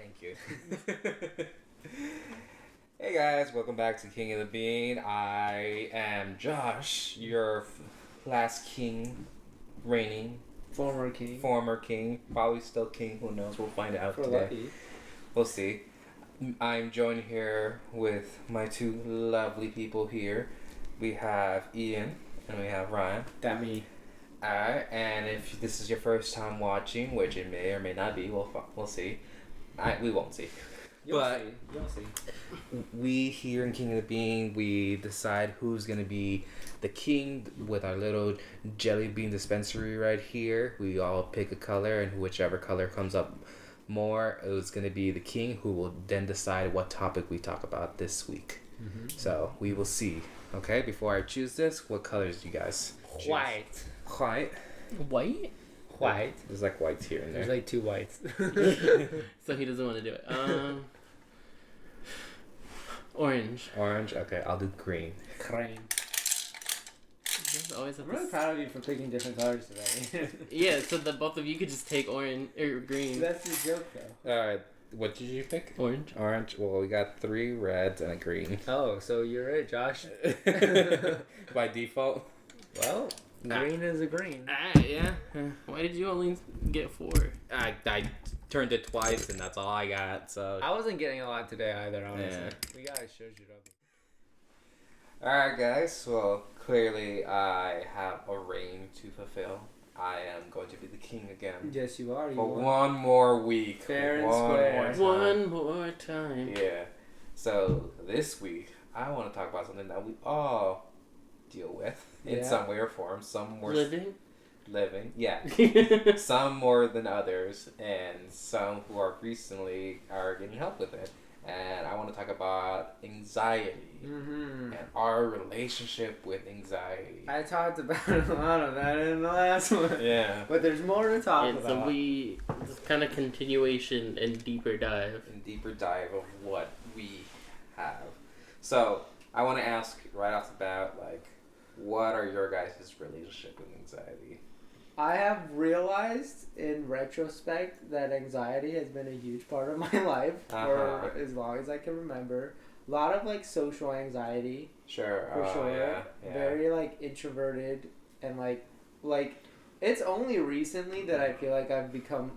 Thank you. Hey guys, welcome back to King of the Bean. I am Josh, your last king, reigning, Former king. probably still king. Who knows? We'll find out For today. lucky. We'll see. I'm joined here with my two lovely people here. We have Ian and we have Ryan. That me. And if this is your first time watching, which it may or may not be, we'll see. We won't see. You'll But see. You'll see. we here in King of the Bean, we decide who's gonna be the king with our little jelly bean dispensary right here. We all pick a color, and whichever color comes up more, it's gonna be the king, who will then decide what topic we talk about this week. Mm-hmm. So we will see. Okay, before I choose this, what colors do you guys choose? White. White. White? White. There's like whites here and there. There's like two whites. So he doesn't want to do it. Orange. Orange. Okay, I'll do green. Cream. Always I'm really proud of you for picking different colors today. Yeah, so the both of you could just take orange or green. That's your joke, though. Alright, what did you pick? Orange. Orange. Well, we got 3 reds and a green. Oh, so you're right, Josh. By default. Well, green is a green. Yeah. Why did you only get 4? I turned it twice and that's all I got. So I wasn't getting a lot today either, honestly. Yeah. We gotta show you up. Alright guys, well clearly I have a reign to fulfill. I am going to be the king again. Yes, you are. For one more week. Fair and One square. more time. One more time. Yeah. So this week I want to talk about something that we all deal with in some way or form. Some more living, yeah. Some more than others, and some who are recently are getting help with it. And I want to talk about anxiety and our relationship with anxiety. I talked about a lot of that in the last one. Yeah. But there's more to talk And about. so this kind of continuation and deeper dive. And deeper dive of what we have. So I want to ask right off the bat, like, what are your guys' relationship with anxiety? I have realized in retrospect that anxiety has been a huge part of my life for as long as I can remember. A lot of like social anxiety. Sure. For sure. Yeah. Very like introverted and like it's only recently that I feel like I've become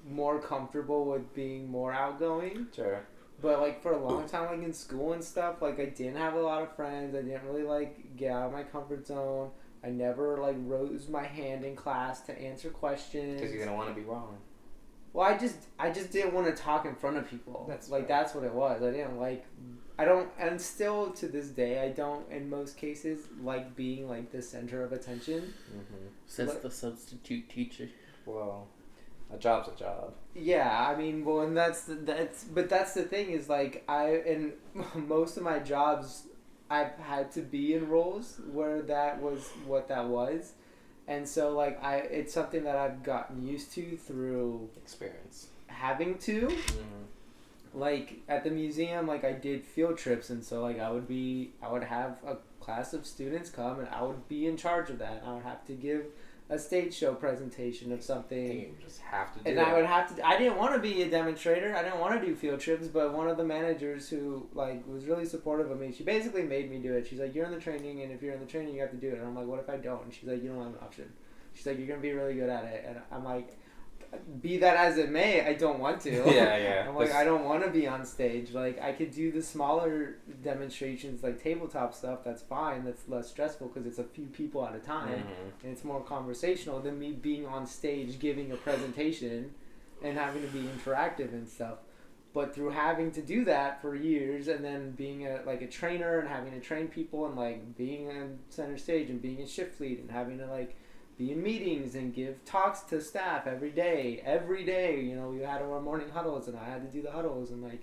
more comfortable with being more outgoing. Sure. But like for a long time, like in school and stuff, like I didn't have a lot of friends. I didn't really like get out of my comfort zone. I never like rose my hand in class to answer questions. Because you didn't want to be wrong. Well, I just didn't want to talk in front of people. That's like fair. that's what it was. And still to this day, I don't in most cases like being like the center of attention. Says the substitute teacher. Well, a job's a job. Yeah, I mean, well, and that's the thing is like in most of my jobs, I've had to be in roles where that was what that was, and so like it's something that I've gotten used to through Experience. having to. Like at the museum, like I did field trips, and so like I would have a class of students come, and I would be in charge of that. I would have to give a stage show presentation of something. And you just have to do And it. I would have to. I didn't want to be a demonstrator. I didn't want to do field trips. But one of the managers who like was really supportive of me, she basically made me do it. She's like, "You're in the training, and if you're in the training, you have to do it." And I'm like, "What if I don't?" And she's like, "You don't have an option." She's like, "You're gonna be really good at it." And I'm like, "Be that as it may, I don't want to." Yeah. I'm like, I don't want to be on stage. Like, I could do the smaller demonstrations, like tabletop stuff. That's fine. That's less stressful because it's a few people at a time, and it's more conversational than me being on stage giving a presentation and having to be interactive and stuff. But through having to do that for years, and then being a trainer and having to train people, and like being on center stage and being in shift lead and having to like be in meetings and give talks to staff every day, you know, we had our morning huddles and I had to do the huddles, and like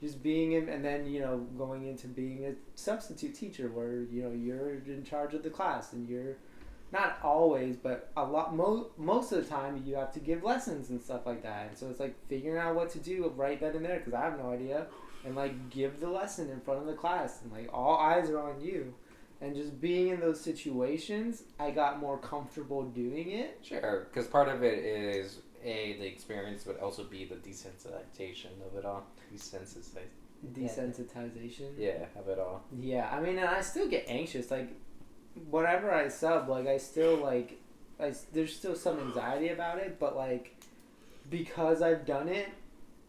just being in, and then, you know, going into being a substitute teacher where, you know, you're in charge of the class and you're not always, but a lot, most of the time you have to give lessons and stuff like that. And so it's like figuring out what to do right then and there, because I have no idea, and like give the lesson in front of the class, and like all eyes are on you. And just being in those situations, I got more comfortable doing it. Sure, because part of it is the experience, but also B, the desensitization of it all. Desensitization. Yeah, of it all. Yeah, I mean, and I still get anxious. Like, whenever I sub, like, I still, like, there's still some anxiety about it, but, like, because I've done it,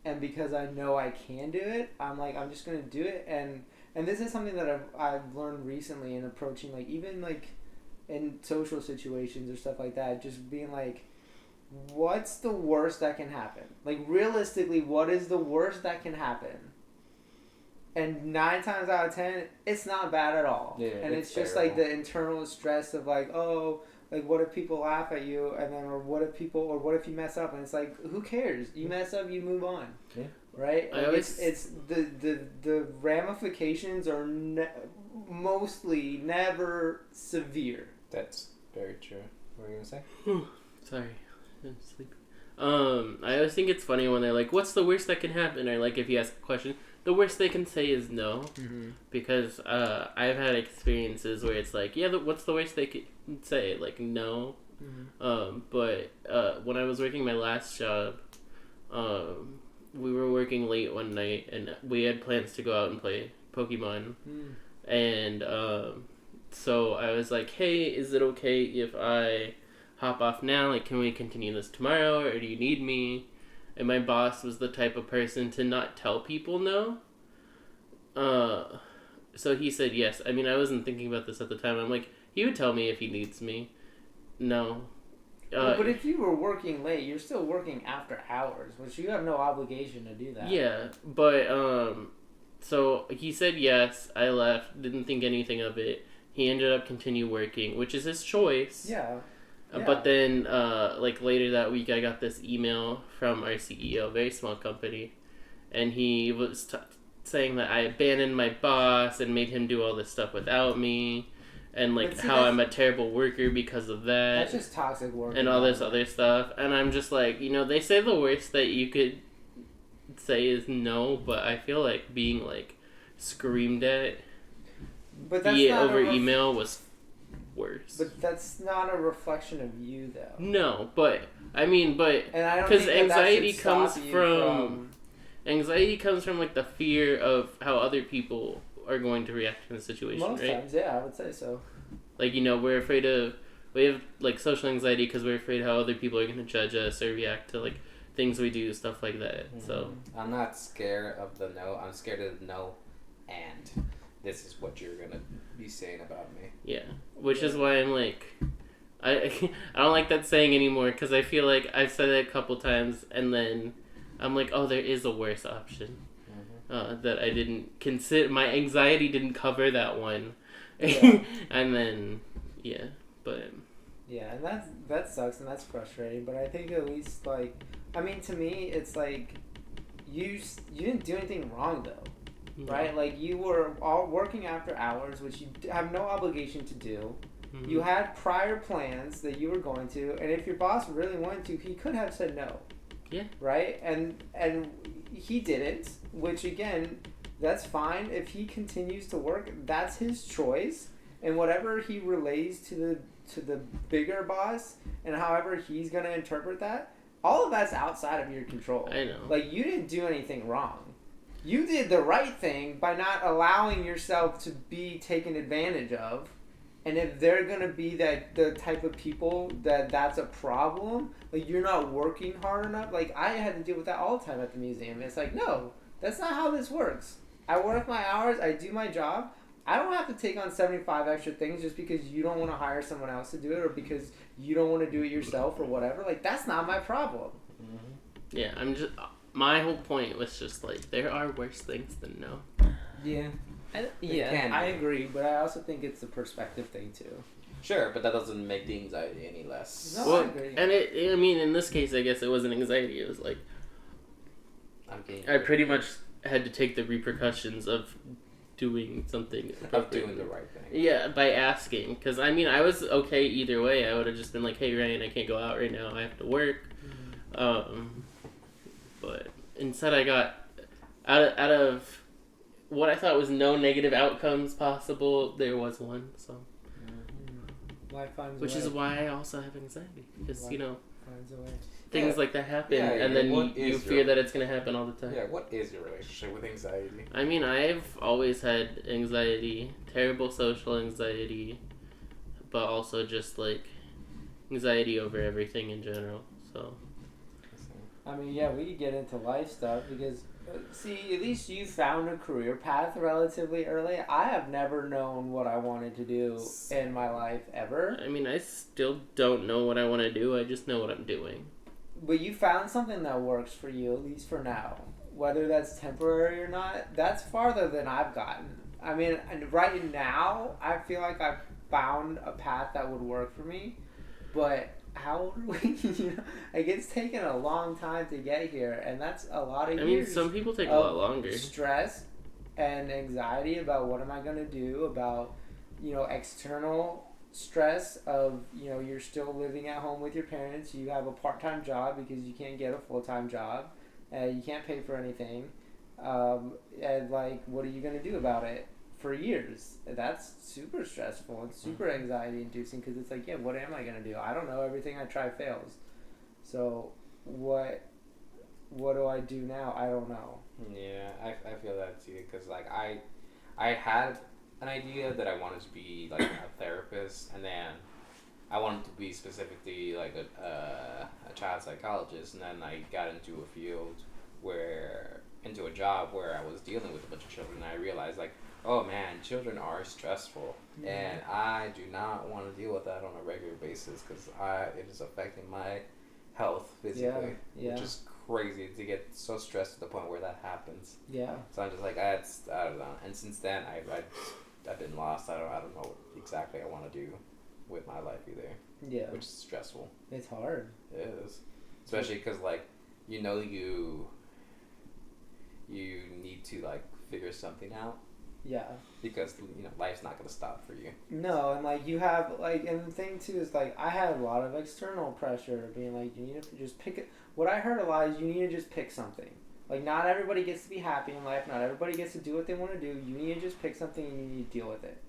and because I know I can do it, I'm like, I'm just going to do it, and this is something that I've learned recently in approaching, like, even, like, in social situations or stuff like that, just being like, what's the worst that can happen? Like, realistically, what is the worst that can happen? And 9 times out of 10, it's not bad at all. Yeah, and it's just like the internal stress of like, oh, like what if people laugh at you, and then or what if you mess up, and it's like, who cares? You mess up, you move on. Yeah. Right. Like it's the ramifications are mostly never severe. That's very true. What were you gonna say? Sorry, I'm sleepy. I always think it's funny when they're like, "What's the worst that can happen?" Or like if you ask a question, the worst they can say is no. Mm-hmm. Because I've had experiences where it's like, yeah, what's the worst they could say? Like no. Mm-hmm. But when I was working my last job, we were working late one night and we had plans to go out and play Pokemon. And so I was like, hey, is it okay if I hop off now? Like, can we continue this tomorrow, or do you need me? And my boss was the type of person to not tell people no. So he said yes. I mean, I wasn't thinking about this at the time. I'm like, he would tell me if he needs me. No. But if you were working late, you're still working after hours, which you have no obligation to do that. Yeah, but so he said yes. I left. Didn't think anything of it. He ended up continue working, which is his choice. Yeah. But then, like later that week, I got this email from our CEO, very small company, and he was saying that I abandoned my boss and made him do all this stuff without me, and like how I'm a terrible worker because of that. That's just toxic work. And all this other stuff, and I'm just like, they say the worst that you could say is no, but I feel like being like screamed at, over email was worse. But that's not a reflection of you, though. No, but I mean, because anxiety comes from like the fear of how other people are going to react in the situation. Most right? times, yeah, I would say so. Like we have like social anxiety because we're afraid how other people are going to judge us or react to like things we do, stuff like that. Mm-hmm. So I'm not scared of the no. I'm scared of the no, and this is what you're gonna be saying about me. Yeah, which is why I'm like, I don't like that saying anymore because I feel like I've said it a couple times and then I'm like, oh, there is a worse option that I didn't consider. My anxiety didn't cover that one, and then yeah, and that sucks and that's frustrating. But I think at least like, I mean, to me, it's like you didn't do anything wrong though. Right? Like, you were all working after hours, which you have no obligation to do. Mm-hmm. You had prior plans that you were going to, and if your boss really wanted to, he could have said no. Yeah. Right? And he didn't, which, again, that's fine. If he continues to work, that's his choice. And whatever he relays to the bigger boss, and however he's going to interpret that, all of that's outside of your control. I know. Like, you didn't do anything wrong. You did the right thing by not allowing yourself to be taken advantage of. And if they're going to be the type of people that's a problem, like you're not working hard enough. Like I had to deal with that all the time at the museum. It's like, no, that's not how this works. I work my hours. I do my job. I don't have to take on 75 extra things just because you don't want to hire someone else to do it or because you don't want to do it yourself or whatever. Like, that's not my problem. Mm-hmm. Yeah, my whole point was just like, there are worse things than no. Yeah. I agree, but I also think it's a perspective thing too. Sure, but that doesn't make the anxiety any less. No, I agree. And I mean, in this case, I guess it wasn't anxiety. It was like, I pretty much had to take the repercussions of doing something. Of doing the right thing. Yeah, by asking. Because, I mean, I was okay either way. I would have just been like, hey, Ryan, I can't go out right now. I have to work. But instead I got, out of what I thought was no negative outcomes possible, there was one, so. Life finds a Which way. is why I also have anxiety. Because, Life finds a way. things like that happen, Yeah, and then you fear your- that it's going to happen all the time. Yeah, what is your relationship with anxiety? I mean, I've always had anxiety, terrible social anxiety, but also just, like, anxiety over everything in general, so... I mean, yeah, we could get into life stuff because, see, at least you found a career path relatively early. I have never known what I wanted to do in my life ever. I mean, I still don't know what I want to do, I just know what I'm doing. But you found something that works for you, at least for now. Whether that's temporary or not, that's farther than I've gotten. I mean, and right now, I feel like I've found a path that would work for me, but... How old are we? Like, it's taken a long time to get here, and that's a lot of years. I mean, some people take a lot longer. Stress and anxiety about what am I going to do, about, external stress of, you're still living at home with your parents, you have a part-time job because you can't get a full-time job, you can't pay for anything, and, like, what are you going to do about it? For years. That's super stressful and super anxiety inducing because it's like, yeah, what am I going to do? I don't know. Everything I try fails. So what do I do now? I don't know. Yeah, I feel that too because like I had an idea that I wanted to be like a therapist, and then I wanted to be specifically like a child psychologist, and then I got into a job where I was dealing with a bunch of children, and I realized like, oh man, children are stressful, and I do not want to deal with that on a regular basis because it is affecting my health physically, which is crazy to get so stressed to the point where that happens. Yeah. So I'm just like, I don't know. And since then, I've been lost. I don't know what exactly I want to do with my life either. Yeah. Which is stressful. It's hard. It is, especially because like you need to like figure something out. Yeah. Because, life's not going to stop for you. No, and, like, you have, like, and the thing, too, is, like, I had a lot of external pressure being, like, you need to just pick it. What I heard a lot is you need to just pick something. Like, not everybody gets to be happy in life. Not everybody gets to do what they want to do. You need to just pick something and you need to deal with it.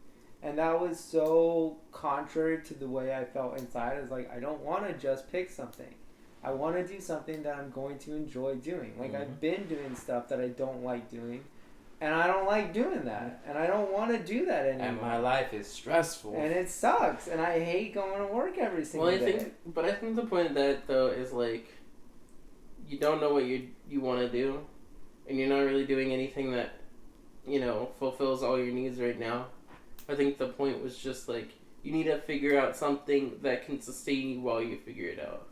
And that was so contrary to the way I felt inside. It's like, I don't want to just pick something. I want to do something that I'm going to enjoy doing. Like, I've been doing stuff that I don't like doing. And I don't like doing that. And I don't want to do that anymore. And my life is stressful. And it sucks. And I hate going to work every single day. I think the point of that, though, is, like, you don't know what you want to do. And you're not really doing anything that, fulfills all your needs right now. I think the point was just, like, you need to figure out something that can sustain you while you figure it out.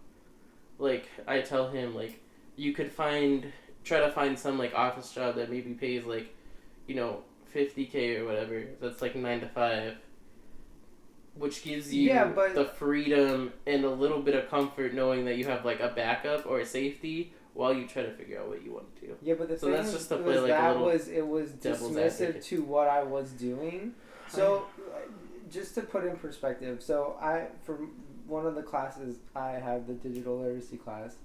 Like, I tell him, like, you could try to find some, like, office job that maybe pays, like, $50K or whatever. That's, like, 9 to 5. Which gives you the freedom and a little bit of comfort knowing that you have, like, a backup or a safety while you try to figure out what you want to do. Yeah, but the thing that's just to play, like, it was dismissive to what I was doing. So, just to put in perspective, for one of the classes, I have the digital literacy class.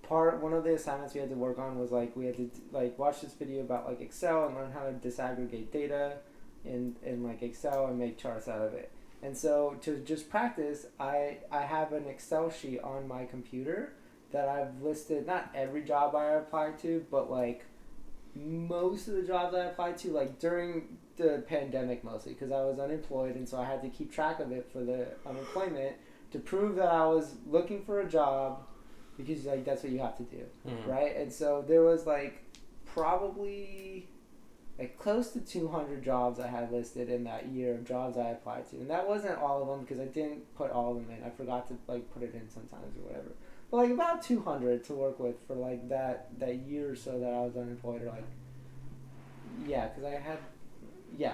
One of the assignments we had to work on was like we had to like watch this video about like Excel and learn how to disaggregate data in like Excel and make charts out of it. And so to just practice, I have an Excel sheet on my computer that I've listed not every job I applied to, but like most of the jobs I applied to, like during the pandemic mostly, because I was unemployed and so I had to keep track of it for the unemployment to prove that I was looking for a job. Because, like, that's what you have to do, right? And so there was, like, probably, like, close to 200 jobs I had listed in that year of jobs I applied to. And that wasn't all of them because I didn't put all of them in. I forgot to, like, put it in sometimes or whatever. But, like, about 200 to work with for, like, that year or so that I was unemployed. Or, like, yeah, because I had,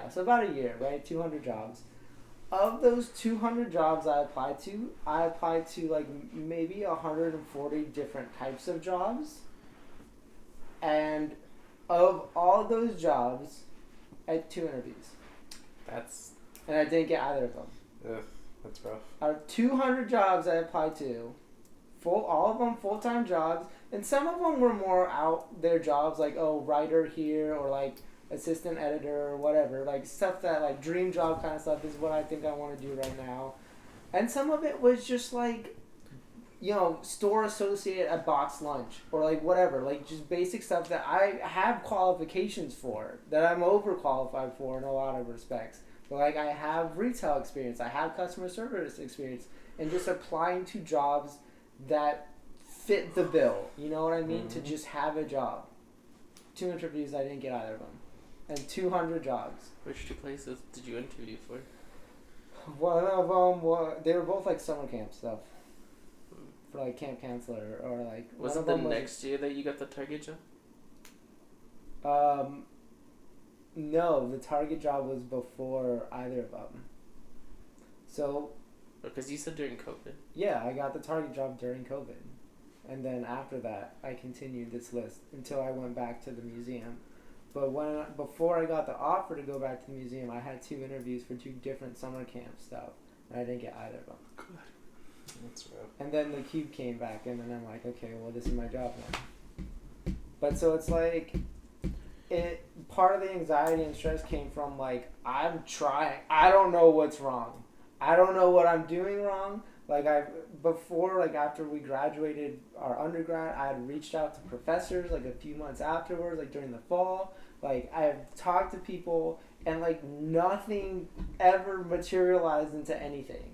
so about a year, right? 200 jobs. Of those 200 jobs I applied to like maybe 140 different types of jobs. And of all those jobs, I had 2 interviews. And I didn't get either of them. Ugh, that's rough. Out of 200 jobs I applied to, all of them full-time jobs, and some of them were more out there jobs like, writer here, or like assistant editor or whatever, like stuff that like dream job kind of stuff is what I think I want to do right now. And some of it was just like, you know, store associate at box lunch or like whatever, like just basic stuff that I have qualifications for, that I'm overqualified for in a lot of respects. But like I have retail experience, I have customer service experience, and just applying to jobs that fit the bill. You know what I mean? To just have a job. 2 interviews, I didn't get either of them, and 200 jobs. Which 2 places did you interview for? One of them, they were both like summer camp stuff. For like camp counselor or like. Was it the next year that you got the Target job? No, the Target job was before either of them. So. Because you said during COVID. Yeah, I got the Target job during COVID, and then after that, I continued this list until I went back to the museum. But before I got the offer to go back to the museum, I had 2 interviews for 2 different summer camp stuff, and I didn't get either of them. Good. That's rough. And then the cube came back, and then I'm like, okay, well, this is my job now. But so it's like, part of the anxiety and stress came from like, I'm trying, I don't know what's wrong. I don't know what I'm doing wrong. Like after we graduated our undergrad, I had reached out to professors like a few months afterwards, like during the fall. Like I have talked to people, and like nothing ever materialized into anything.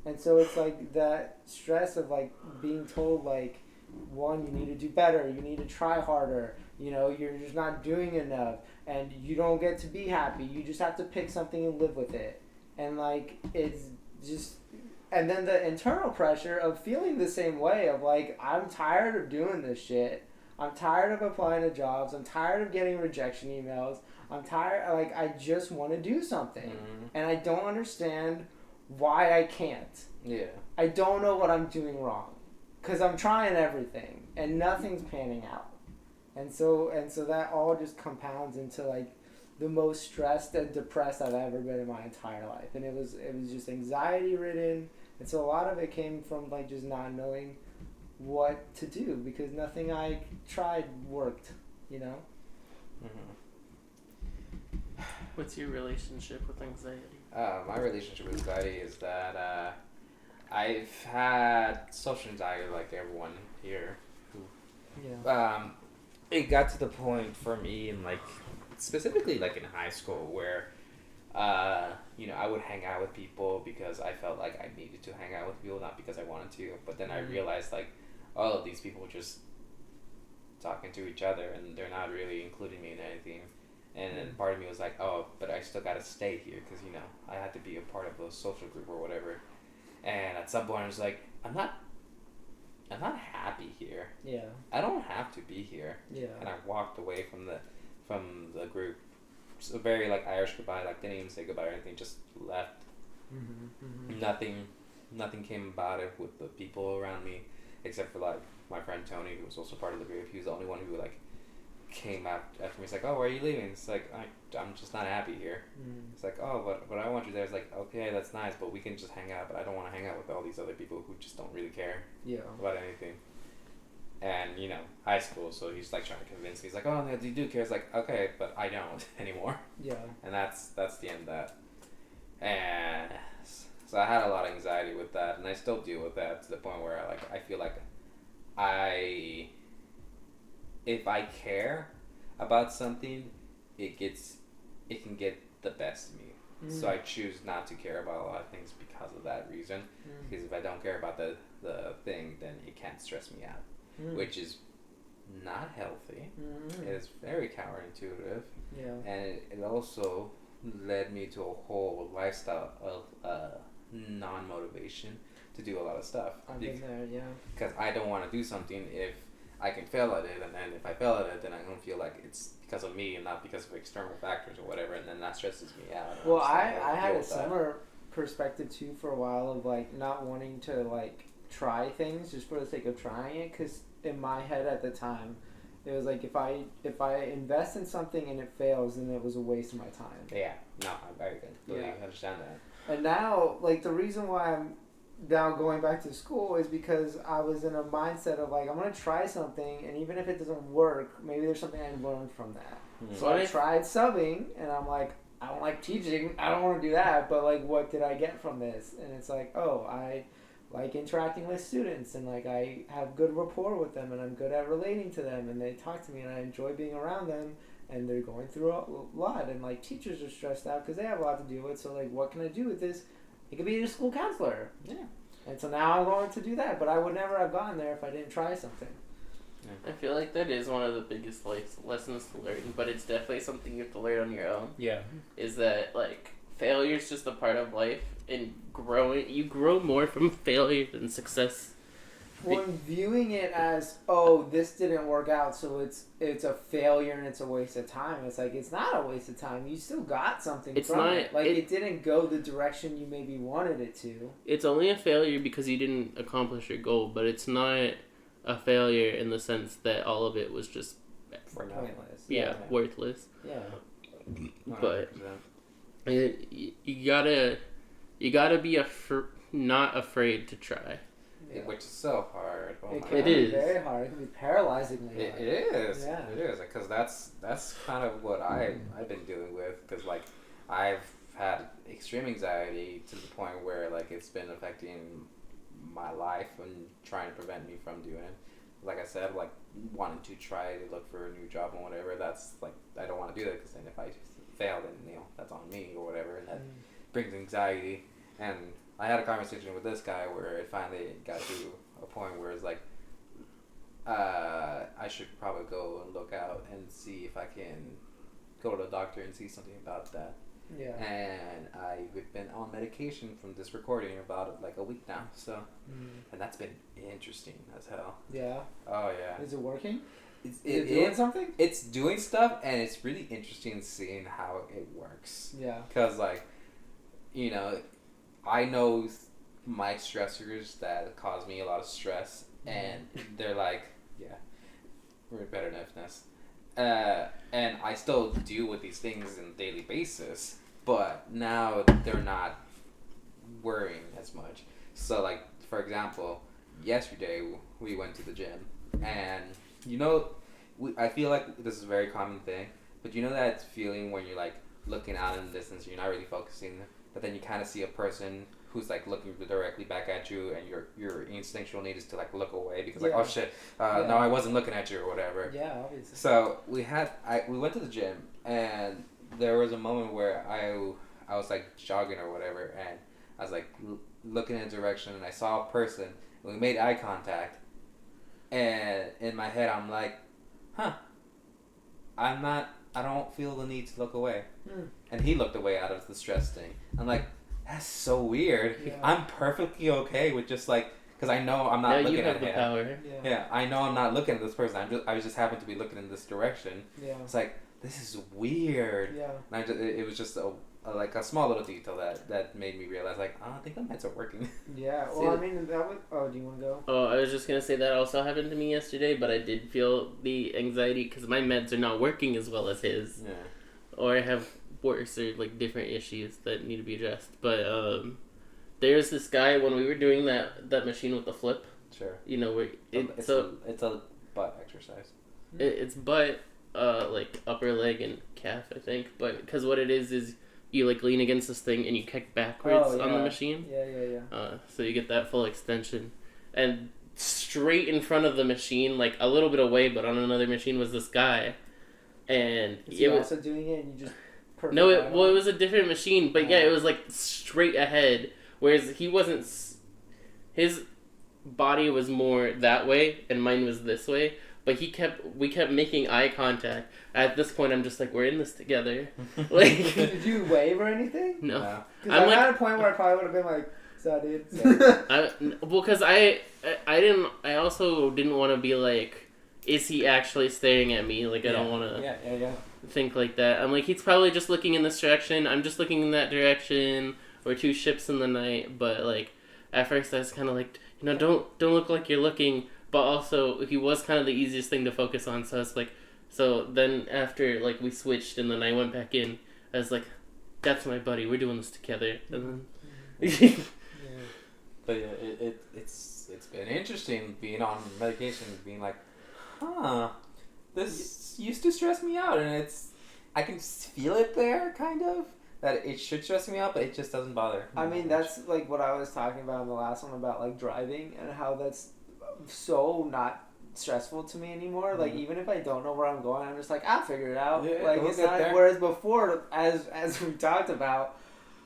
And so it's like that stress of like being told like, one, you need to do better, you need to try harder, you know, you're just not doing enough, and you don't get to be happy, you just have to pick something and live with it. And like it's just, and then the internal pressure of feeling the same way of like, I'm tired of doing this shit, I'm tired of applying to jobs, I'm tired of getting rejection emails, I'm tired, like I just want to do something, and I don't understand why I can't. Yeah. I don't know what I'm doing wrong, because I'm trying everything and nothing's panning out, and so that all just compounds into like the most stressed and depressed I've ever been in my entire life, and it was just anxiety ridden, and so a lot of it came from like just not knowing what to do because nothing I tried worked, you know. What's your relationship with anxiety? My relationship with anxiety is that I've had social anxiety like everyone here. It got to the point for me in like, specifically like in high school where, you know, I would hang out with people because I felt like I needed to hang out with people, not because I wanted to. But then I realized like, oh, these people just talking to each other and they're not really including me in anything. And then part of me was like, oh, but I still gotta stay here because, you know, I had to be a part of a social group or whatever. And at some point I was like, I'm not happy here. Yeah. I don't have to be here. Yeah. And I walked away from the group. So very like Irish goodbye, like didn't even say goodbye or anything, just left. Nothing came about it with the people around me, except for like my friend Tony, who was also part of the group. He was the only one who like came after me. He's like, oh, where are you leaving? It's like, I'm just not happy here. It's like, oh, but I want you there. It's like, okay, that's nice, but we can just hang out, but I don't want to hang out with all these other people who just don't really care about anything. And, you know, high school, so he's like trying to convince me. He's like, oh, no, you do care. It's like, okay, but I don't anymore. Yeah. And that's the end of that. And so I had a lot of anxiety with that, and I still deal with that to the point where I feel like if I care about something, it can get the best of me. So I choose not to care about a lot of things because of that reason. Because if I don't care about the thing, then it can't stress me out, which is not healthy. It is very counterintuitive. Yeah. And it also led me to a whole lifestyle of non-motivation to do a lot of stuff. I've been there, yeah. Because I don't want to do something if I can fail at it, and then if I fail at it, then I don't feel like it's because of me and not because of external factors or whatever, and then that stresses me out. Well, I had a similar perspective too for a while of like not wanting to like try things just for the sake of trying it, because in my head at the time, it was like if I invest in something and it fails, then it was a waste of my time. Yeah, no, I very good. I understand that. And now, like the reason why I'm now going back to school is because I was in a mindset of like, I'm going to try something, and even if it doesn't work, maybe there's something I learned from that. So I tried subbing, and I'm like, I don't like teaching. I don't want to do that. But like, what did I get from this? And it's like, oh, I like interacting with students, and like I have good rapport with them, and I'm good at relating to them, and they talk to me, and I enjoy being around them. And they're going through a lot, and like teachers are stressed out because they have a lot to deal with. So like, what can I do with this? It could be a school counselor. Yeah. And so now I'm going to do that, but I would never have gotten there if I didn't try something. I feel like that is one of the biggest lessons to learn, but it's definitely something you have to learn on your own. Yeah. Is that like failure is just a part of life, and you grow more from failure than success. When viewing it as, oh, this didn't work out, so it's a failure and it's a waste of time. It's like, it's not a waste of time. You still got something from it. Like, it didn't go the direction you maybe wanted it to. It's only a failure because you didn't accomplish your goal, but it's not a failure in the sense that all of it was just Pointless. Yeah, worthless. Yeah. But you gotta be not afraid to try. Yeah. Which is so hard. Oh It my can It be is. very hard. It can be paralyzingly It hard. is. Yeah. It is because that's kind of what I've been dealing with because like I've had extreme anxiety to the point where like it's been affecting my life and trying to prevent me from doing it. Like I said, like wanting to try to look for a new job and whatever. That's like I don't want to do that because then if I fail, then that's on me or whatever, and that brings anxiety. And I had a conversation with this guy where it finally got to a point where it's like, I should probably go and look out and see if I can go to the doctor and see something about that. Yeah. And I've been on medication from this recording about like a week now, so and that's been interesting as hell. Yeah. Oh yeah. Is it working? Is it doing something? It's doing stuff, and it's really interesting seeing how it works. Yeah. Cause like, I know my stressors that cause me a lot of stress, and they're like, yeah, repetitiveness. And I still deal with these things on a daily basis, but now they're not worrying as much. So like, for example, yesterday we went to the gym, and I feel like this is a very common thing, but you know that feeling when you're like looking out in the distance, you're not really focusing, but then you kind of see a person who's like looking directly back at you, and your instinctual need is to like look away because like, oh shit, no, I wasn't looking at you or whatever. Yeah, obviously. So we went to the gym, and there was a moment where I was like jogging or whatever, and I was like looking in a direction, and I saw a person, and we made eye contact, and in my head I'm like, I don't feel the need to look away. And he looked away out of the stress thing. I'm like, that's so weird. Yeah. I'm perfectly okay with just like, because I know I'm not looking at him. You have the power. Yeah. I know I'm not looking at this person. I just happen to be looking in this direction. Yeah. It's like, this is weird. Yeah. And it was just like a small little detail that made me realize like, oh, I think the meds are working. Yeah. Well, I mean, that would. Oh, do you want to go? Oh, I was just gonna say that also happened to me yesterday, but I did feel the anxiety because my meds are not working as well as his. Yeah. Or I have worse or like different issues that need to be addressed. But there's this guy when we were doing that machine with the flip. Sure. Where It's a butt exercise. It's butt, like upper leg and calf, I think. But because what it is you like lean against this thing and you kick backwards on the machine. Yeah. So you get that full extension, and straight in front of the machine, like a little bit away, but on another machine was this guy, and Is he also doing it, and you just. No, it was a different machine, but yeah, it was like straight ahead. Whereas he wasn't. His body was more that way, and mine was this way. But we kept making eye contact. At this point, I'm just like, we're in this together. Like, did you wave or anything? No. Because I'm at a point where I probably would have been like, "So, dude." Because I also didn't want to be like, is he actually staring at me? Like, I don't want to. Yeah. Think like that. I'm like, he's probably just looking in this direction. I'm just looking in that direction. We're two ships in the night. But like, at first I was kind of like, don't look like you're looking. But also, he was kind of the easiest thing to focus on. So I was like, so then after like we switched and then I went back in, I was like, that's my buddy. We're doing this together. And then. But yeah, it's been interesting being on medication, being like, this used to stress me out, and I can feel it there, kind of. That it should stress me out, but it just doesn't bother. I mean, that's like what I was talking about in the last one about like driving and how that's so not stressful to me anymore. Like even if I don't know where I'm going, I'm just like I'll figure it out. Yeah, like we'll it's get not. there. Whereas before, as we talked about,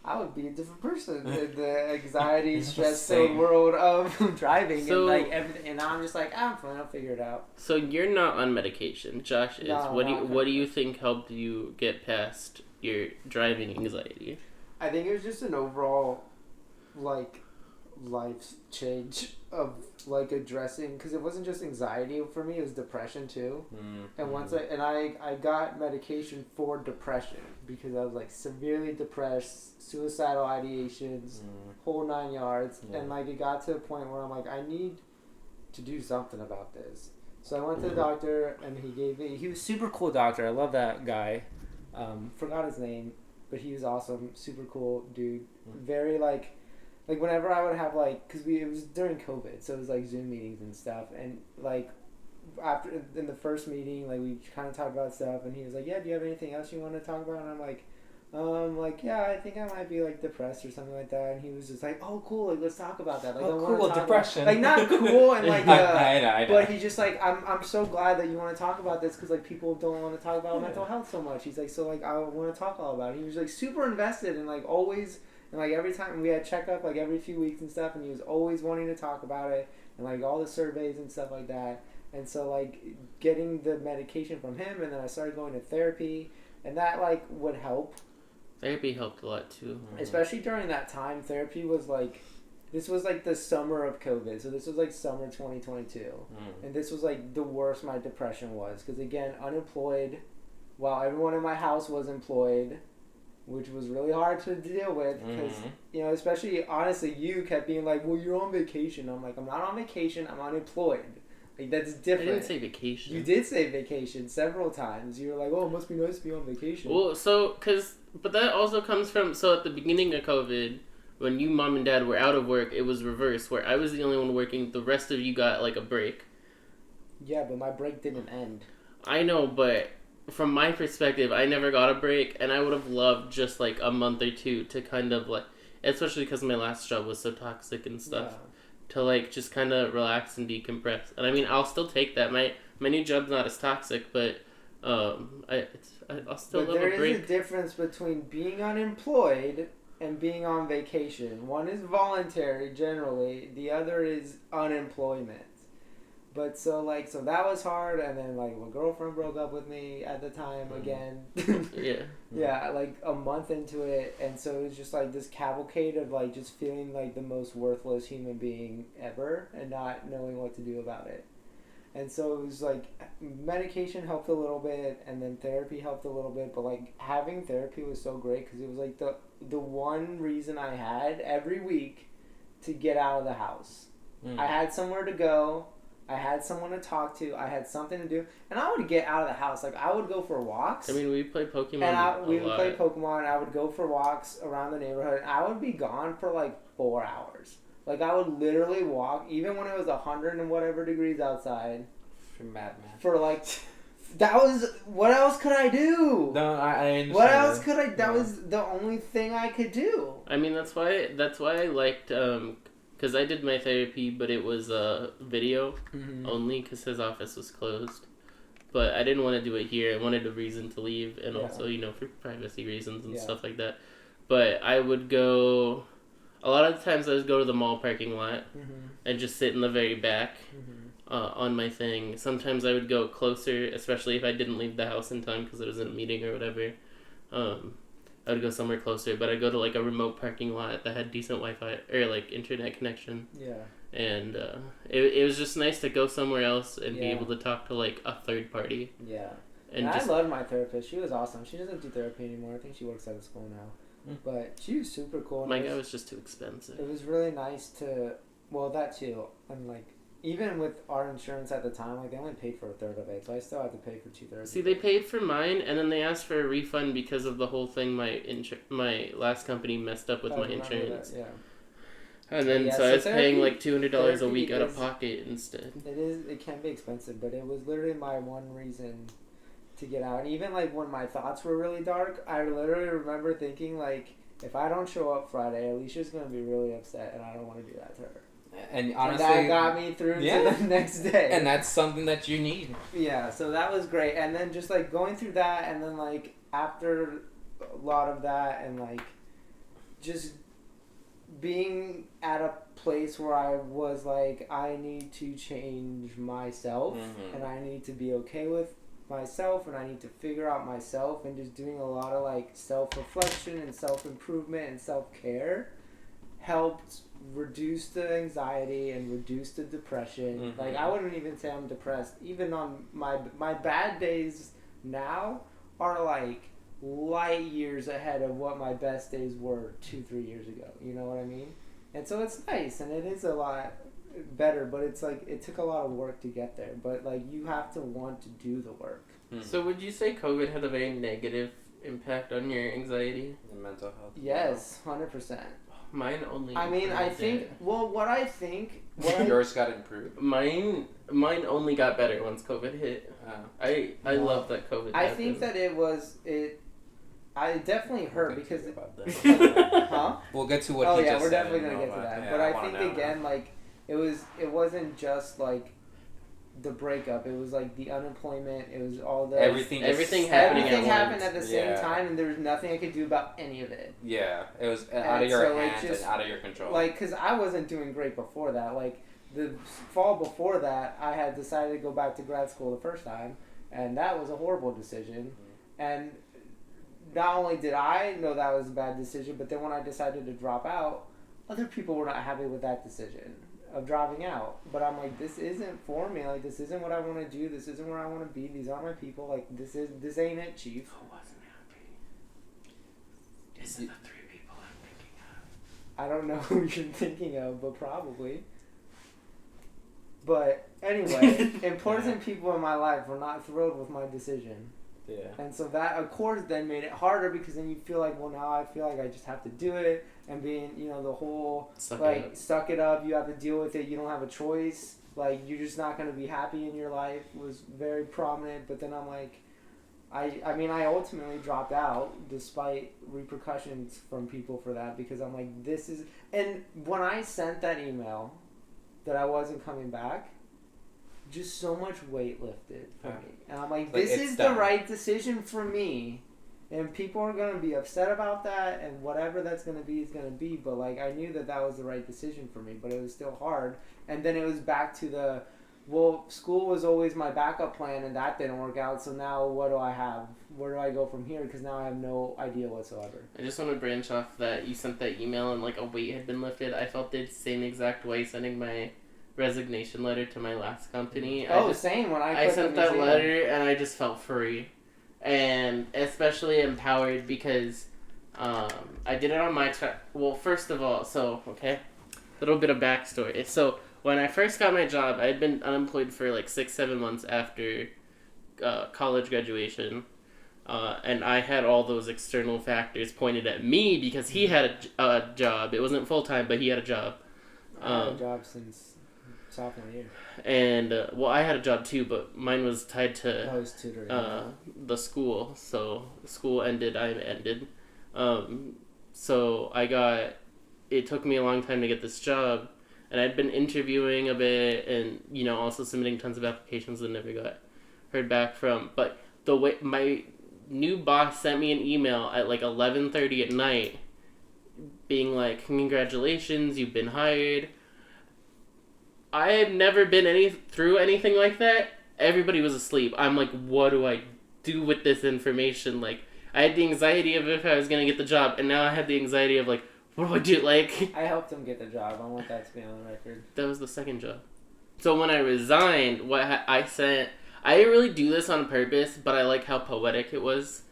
I would be a different person in the anxiety, stress-filled Same. world of driving So- and like everything. And now I'm just like I'm fine. I'll figure it out. So you're not on medication. Josh is. No, What do you think helped you get past your driving anxiety? I think it was just an overall, like, life change of like addressing because it wasn't just anxiety for me; it was depression too. And once I got medication for depression because I was like severely depressed, suicidal ideations, whole 9 yards, and like it got to a point where I'm like, I need to do something about this. So I went to the doctor, and he was super cool doctor. I love that guy. Forgot his name. But he was awesome, super cool dude. Very like whenever I would have like, cause it was during COVID, so it was like Zoom meetings and stuff. And like after in the first meeting, like we kind of talked about stuff, and he was like, "Yeah, do you have anything else you want to talk about?" And I'm like, "Yeah, I think I might be like depressed or something like that." And he was just like, "Oh, cool, like let's talk about that." Like, I wanna cool, talk depression. like not cool and like. I know. But he just like I'm so glad that you want to talk about this because like people don't want to talk about mental health so much. He's like so like I want to talk all about it. He was like super invested and like always and like every time we had checkup like every few weeks and stuff and he was always wanting to talk about it and like all the surveys and stuff like that. And so like getting the medication from him and then I started going to therapy and that like would help. Therapy helped a lot too. Especially during that time, therapy was like. This was like the summer of COVID, so this was like summer 2022, and this was like the worst my depression was because again unemployed, while everyone in my house was employed, which was really hard to deal with because you know especially honestly you kept being like, well you're on vacation. I'm like I'm not on vacation, I'm unemployed. Like that's different. I didn't say vacation. You did say vacation several times. You were like, oh it must be nice to be on vacation. Well, but that also comes from at the beginning of COVID. When you, mom, and dad were out of work, it was reversed, where I was the only one working. The rest of you got, like, a break. Yeah, but my break didn't end. I know, but from my perspective, I never got a break, and I would have loved just, like, a month or two to kind of, like... Especially because my last job was so toxic and stuff. Yeah. To, like, just kind of relax and decompress. And, I mean, I'll still take that. My new job's not as toxic, but... I'll still love a break. There is a difference between being unemployed... and being on vacation. One is voluntary generally, the other is unemployment. But so that was hard and then like my girlfriend broke up with me at the time again. Yeah, like a month into it and so it was just like this cavalcade of like just feeling like the most worthless human being ever and not knowing what to do about it. And so it was like medication helped a little bit and then therapy helped a little bit. But like having therapy was so great because it was like the one reason I had every week to get out of the house. I had somewhere to go. I had someone to talk to. I had something to do. And I would get out of the house. Like I would go for walks. I mean, we play Pokemon and we would play Pokemon. I would go for walks around the neighborhood. And I would be gone for like 4 hours. Like, I would literally walk, even when it was 100 and whatever degrees outside. You're madman. For, like, that was, what else could I do? No, I understand. What else could I, that was the only thing I could do. I mean, that's why I liked, because I did my therapy, but it was video only, because his office was closed. But I didn't want to do it here. I wanted a reason to leave, and also, for privacy reasons and stuff like that. But I would go... A lot of the times I would go to the mall parking lot and just sit in the very back on my thing. Sometimes I would go closer, especially if I didn't leave the house in time because it was in a meeting or whatever. I would go somewhere closer, but I'd go to like a remote parking lot that had decent Wi-Fi or like internet connection. Yeah. And it was just nice to go somewhere else and be able to talk to like a third party. Yeah. And I loved my therapist. She was awesome. She doesn't do therapy anymore. I think she works at a school now. But she was super cool. My guy was just too expensive. It was really nice to, well, that too. And like, even with our insurance at the time, like they only paid for a third of it, so I still had to pay for 2/3. See, they paid for mine, and then they asked for a refund because of the whole thing. My last company messed up with my insurance. That, yeah. And then so I was paying like $200 a week out of pocket instead. It can be expensive, but it was literally my one reason to get out. And even like when my thoughts were really dark, I literally remember thinking like, if I don't show up Friday, Alicia's gonna be really upset, and I don't want to do that to her. And honestly, and that got me through to the next day. And that's something that you need. Yeah, so that was great. And then just like going through that, and then like after a lot of that, and like just being at a place where I was like, I need to change myself, and I need to be okay with myself, and I need to figure out myself, and just doing a lot of like self-reflection and self-improvement and self-care helped reduce the anxiety and reduce the depression. Like, I wouldn't even say I'm depressed. Even on my bad days now are like light years ahead of what my best days were 2-3 years ago. You know what I mean? And so it's nice, and it is a lot better, but it's like it took a lot of work to get there. But like, you have to want to do the work. So would you say COVID had a very negative impact on your anxiety and mental health? Yes, 100%. Mine only. I mean, I think. Well, Yours got improved. Mine only got better once COVID hit. I love that COVID. I think that I definitely hurt because. About that. Huh? We'll get to what Oh he yeah, just we're said. definitely gonna get to that. Yeah, But I I wanna think know. again, like it wasn't just like the breakup. It was like the unemployment. It was all the everything happening Everything at happened once. at the same time, and there was nothing I could do about any of it. Yeah, it was out of your so it hands just- and out of your control. Like, cause I wasn't doing great before that. Like the fall before that, I had decided to go back to grad school the first time, and that was a horrible decision. And not only did I know that was a bad decision, but then when I decided to drop out, other people were not happy with that decision of dropping out. But I'm like, this isn't for me. Like, this isn't what I want to do. This isn't where I want to be. These aren't my people. Like, this ain't it, Chief. Who wasn't happy? Is it the 3 people I'm thinking of? I don't know who you're thinking of, but probably. But anyway, important people in my life were not thrilled with my decision. Yeah. And so that, of course, then made it harder, because then you feel like, well, now I feel like I just have to do it, and being, the whole, suck it up, you have to deal with it, you don't have a choice, like, you're just not going to be happy in your life, was very prominent. But then I'm like, I mean, I ultimately dropped out, despite repercussions from people for that, because I'm like, this is, and when I sent that email that I wasn't coming back, just so much weight lifted for me. And I'm like, this is the right decision for me. And people are going to be upset about that, and whatever that's going to be is going to be. But, like, I knew that was the right decision for me, but it was still hard. And then it was back to school was always my backup plan, and that didn't work out. So now what do I have? Where do I go from here? Because now I have no idea whatsoever. I just want to branch off that you sent that email and, like, a weight had been lifted. I felt the same exact way sending my resignation letter to my last company. Same. When I sent that letter, and I just felt free, and especially empowered, because I did it on my time. Well, first of all, a little bit of backstory. So when I first got my job, I had been unemployed for like 6-7 months after college graduation, and I had all those external factors pointed at me because he had a job. It wasn't full time, but he had a job. I had a job since sophomore year. And I had a job too, but mine was tied to I was tutoring. the school. So school ended, I ended. So it took me a long time to get this job, and I'd been interviewing a bit, and also submitting tons of applications that never got heard back from. But the way my new boss sent me an email at like 11:30 at night, being like, "Congratulations, you've been hired." I had never been through anything like that. Everybody was asleep. I'm like, what do I do with this information? Like, I had the anxiety of if I was going to get the job, and now I had the anxiety of, like, what do I do? Like, I helped him get the job. I want that to be on the record. That was the second job. So when I resigned, I didn't really do this on purpose, but I like how poetic it was.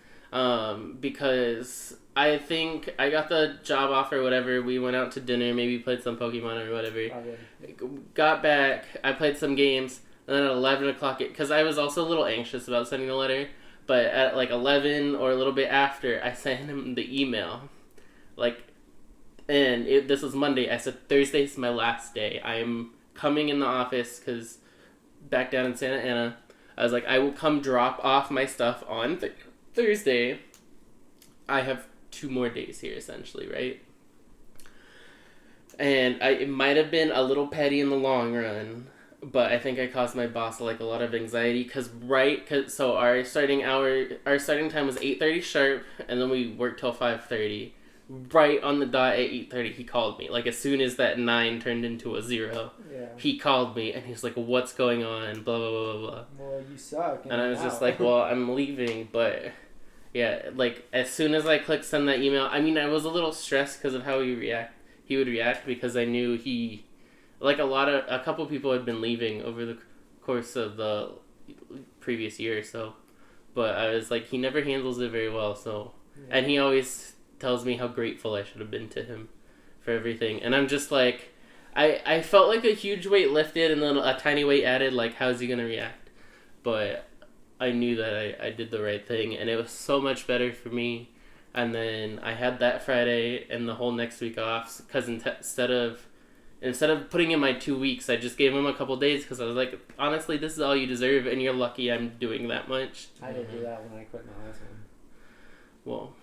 Because I think I got the job offer, whatever. We went out to dinner, maybe played some Pokemon or whatever. Got back, I played some games, and then at 11 o'clock, because I was also a little anxious about sending the letter, but at like 11 or a little bit after, I sent him the email. This was Monday. I said, Thursday's my last day. I am coming in the office, because back down in Santa Ana, I was like, I will come drop off my stuff on Thursday. I have 2 more days here, essentially, right? And it might have been a little petty in the long run, but I think I caused my boss like a lot of anxiety so our starting time was 8:30 sharp, and then we worked till 5:30. Right on the dot at 8:30, he called me. Like as soon as that 9 turned into a 0, he called me and he's like, "What's going on?" Blah blah blah blah blah. Well, you suck. And I was just like, "Well, I'm leaving," but yeah, like as soon as I clicked send that email, I mean, I was a little stressed because of how he would react, because I knew a couple people had been leaving over the course of the previous year or so, but I was like, he never handles it very well, so, and he always tells me how grateful I should have been to him for everything, and I'm just like, I felt like a huge weight lifted and then a tiny weight added, like how's he gonna react, but I knew that I did the right thing, and it was so much better for me. And then I had that Friday and the whole next week off, because instead of putting in my 2 weeks, I just gave him a couple days, because I was like, honestly, this is all you deserve, and you're lucky I'm doing that much. I didn't do that when I quit my last one. Well,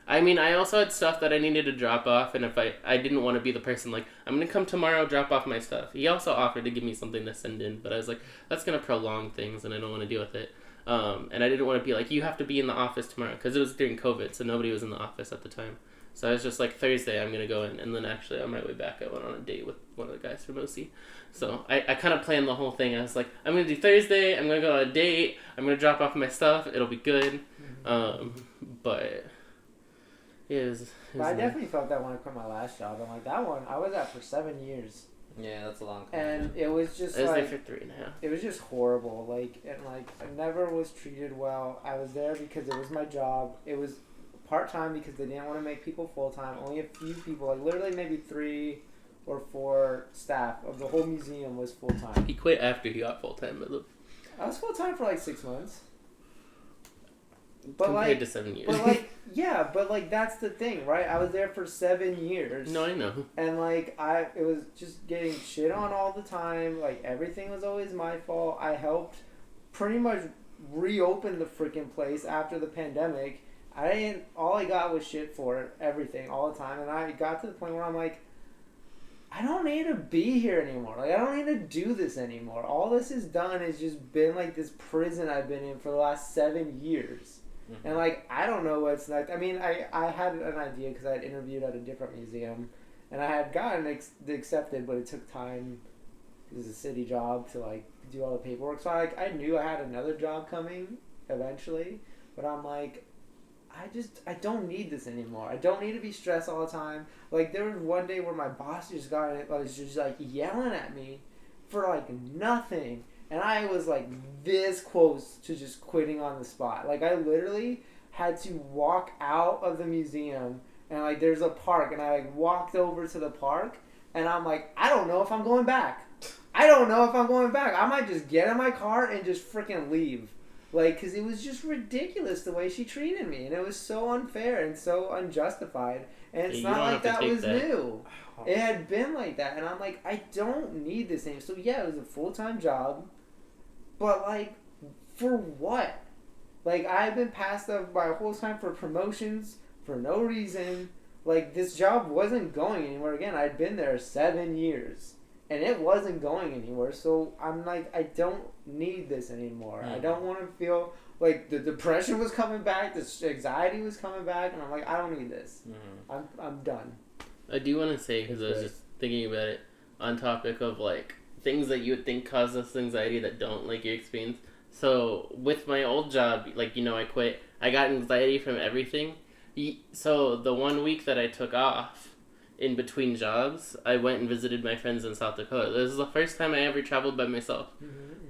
I mean, I also had stuff that I needed to drop off, and if I didn't want to be the person like, I'm going to come tomorrow, drop off my stuff. He also offered to give me something to send in, but I was like, that's going to prolong things, and I don't want to deal with it. And I didn't want to be like, you have to be in the office tomorrow, because it was during COVID, so nobody was in the office at the time. So I was just like, Thursday I'm going to go in, and then actually on my way back I went on a date with one of the guys from OC. So I kind of planned the whole thing. I was like, I'm going to do Thursday, I'm going to go on a date, I'm going to drop off my stuff, it'll be good. But it was I definitely felt that when I quit my last job. I'm like, that one, I was at for 7 years. Yeah, that's a long time. And it was just I was like, there for 3.5. it was just horrible. Like, and like, I never was treated well. I was there because it was my job. It was part-time because they didn't want to make people full-time. Only a few people, like literally maybe 3 or 4 staff of the whole museum was full-time. He quit after he got full-time. I was full-time for like 6 months. But compared like, to 7 years. But like, yeah, but like that's the thing, right? I was there for 7 years. No, I know. And like it was just getting shit on all the time. Like everything was always my fault. I helped pretty much reopen the freaking place after the pandemic. All I got was shit for everything all the time, and I got to the point where I'm like, I don't need to be here anymore. Like I don't need to do this anymore. All this has done is just been like this prison I've been in for the last 7 years. And, like, I don't know what's next. I mean, I had an idea because I had interviewed at a different museum. And I had gotten accepted, but it took time. It was a city job to, like, do all the paperwork. So, I knew I had another job coming eventually. But I'm like, I don't need this anymore. I don't need to be stressed all the time. Like, there was one day where my boss was just, like, yelling at me for, like, nothing. And I was like this close to just quitting on the spot. Like I literally had to walk out of the museum and like there's a park and I like walked over to the park and I'm like, I don't know if I'm going back. I might just get in my car and just freaking leave. Like, cause it was just ridiculous the way she treated me. And it was so unfair and so unjustified. And it's not like that was new. It had been like that. And I'm like, I don't need this anymore. So yeah, it was a full-time job. But, like, for what? Like, I've been passed up my whole time for promotions for no reason. Like, this job wasn't going anywhere. Again, I'd been there 7 years. And it wasn't going anywhere. So, I'm like, I don't need this anymore. I don't want to feel like the depression was coming back. The anxiety was coming back. And I'm like, I don't need this. I'm done. I do want to say, because I was just thinking about it, on topic of, like, things that you would think cause us anxiety that don't, like your experience. So with my old job, like, you know, I quit. I got anxiety from everything. So the 1 week that I took off in between jobs, I went and visited my friends in South Dakota. This is the first time I ever traveled by myself.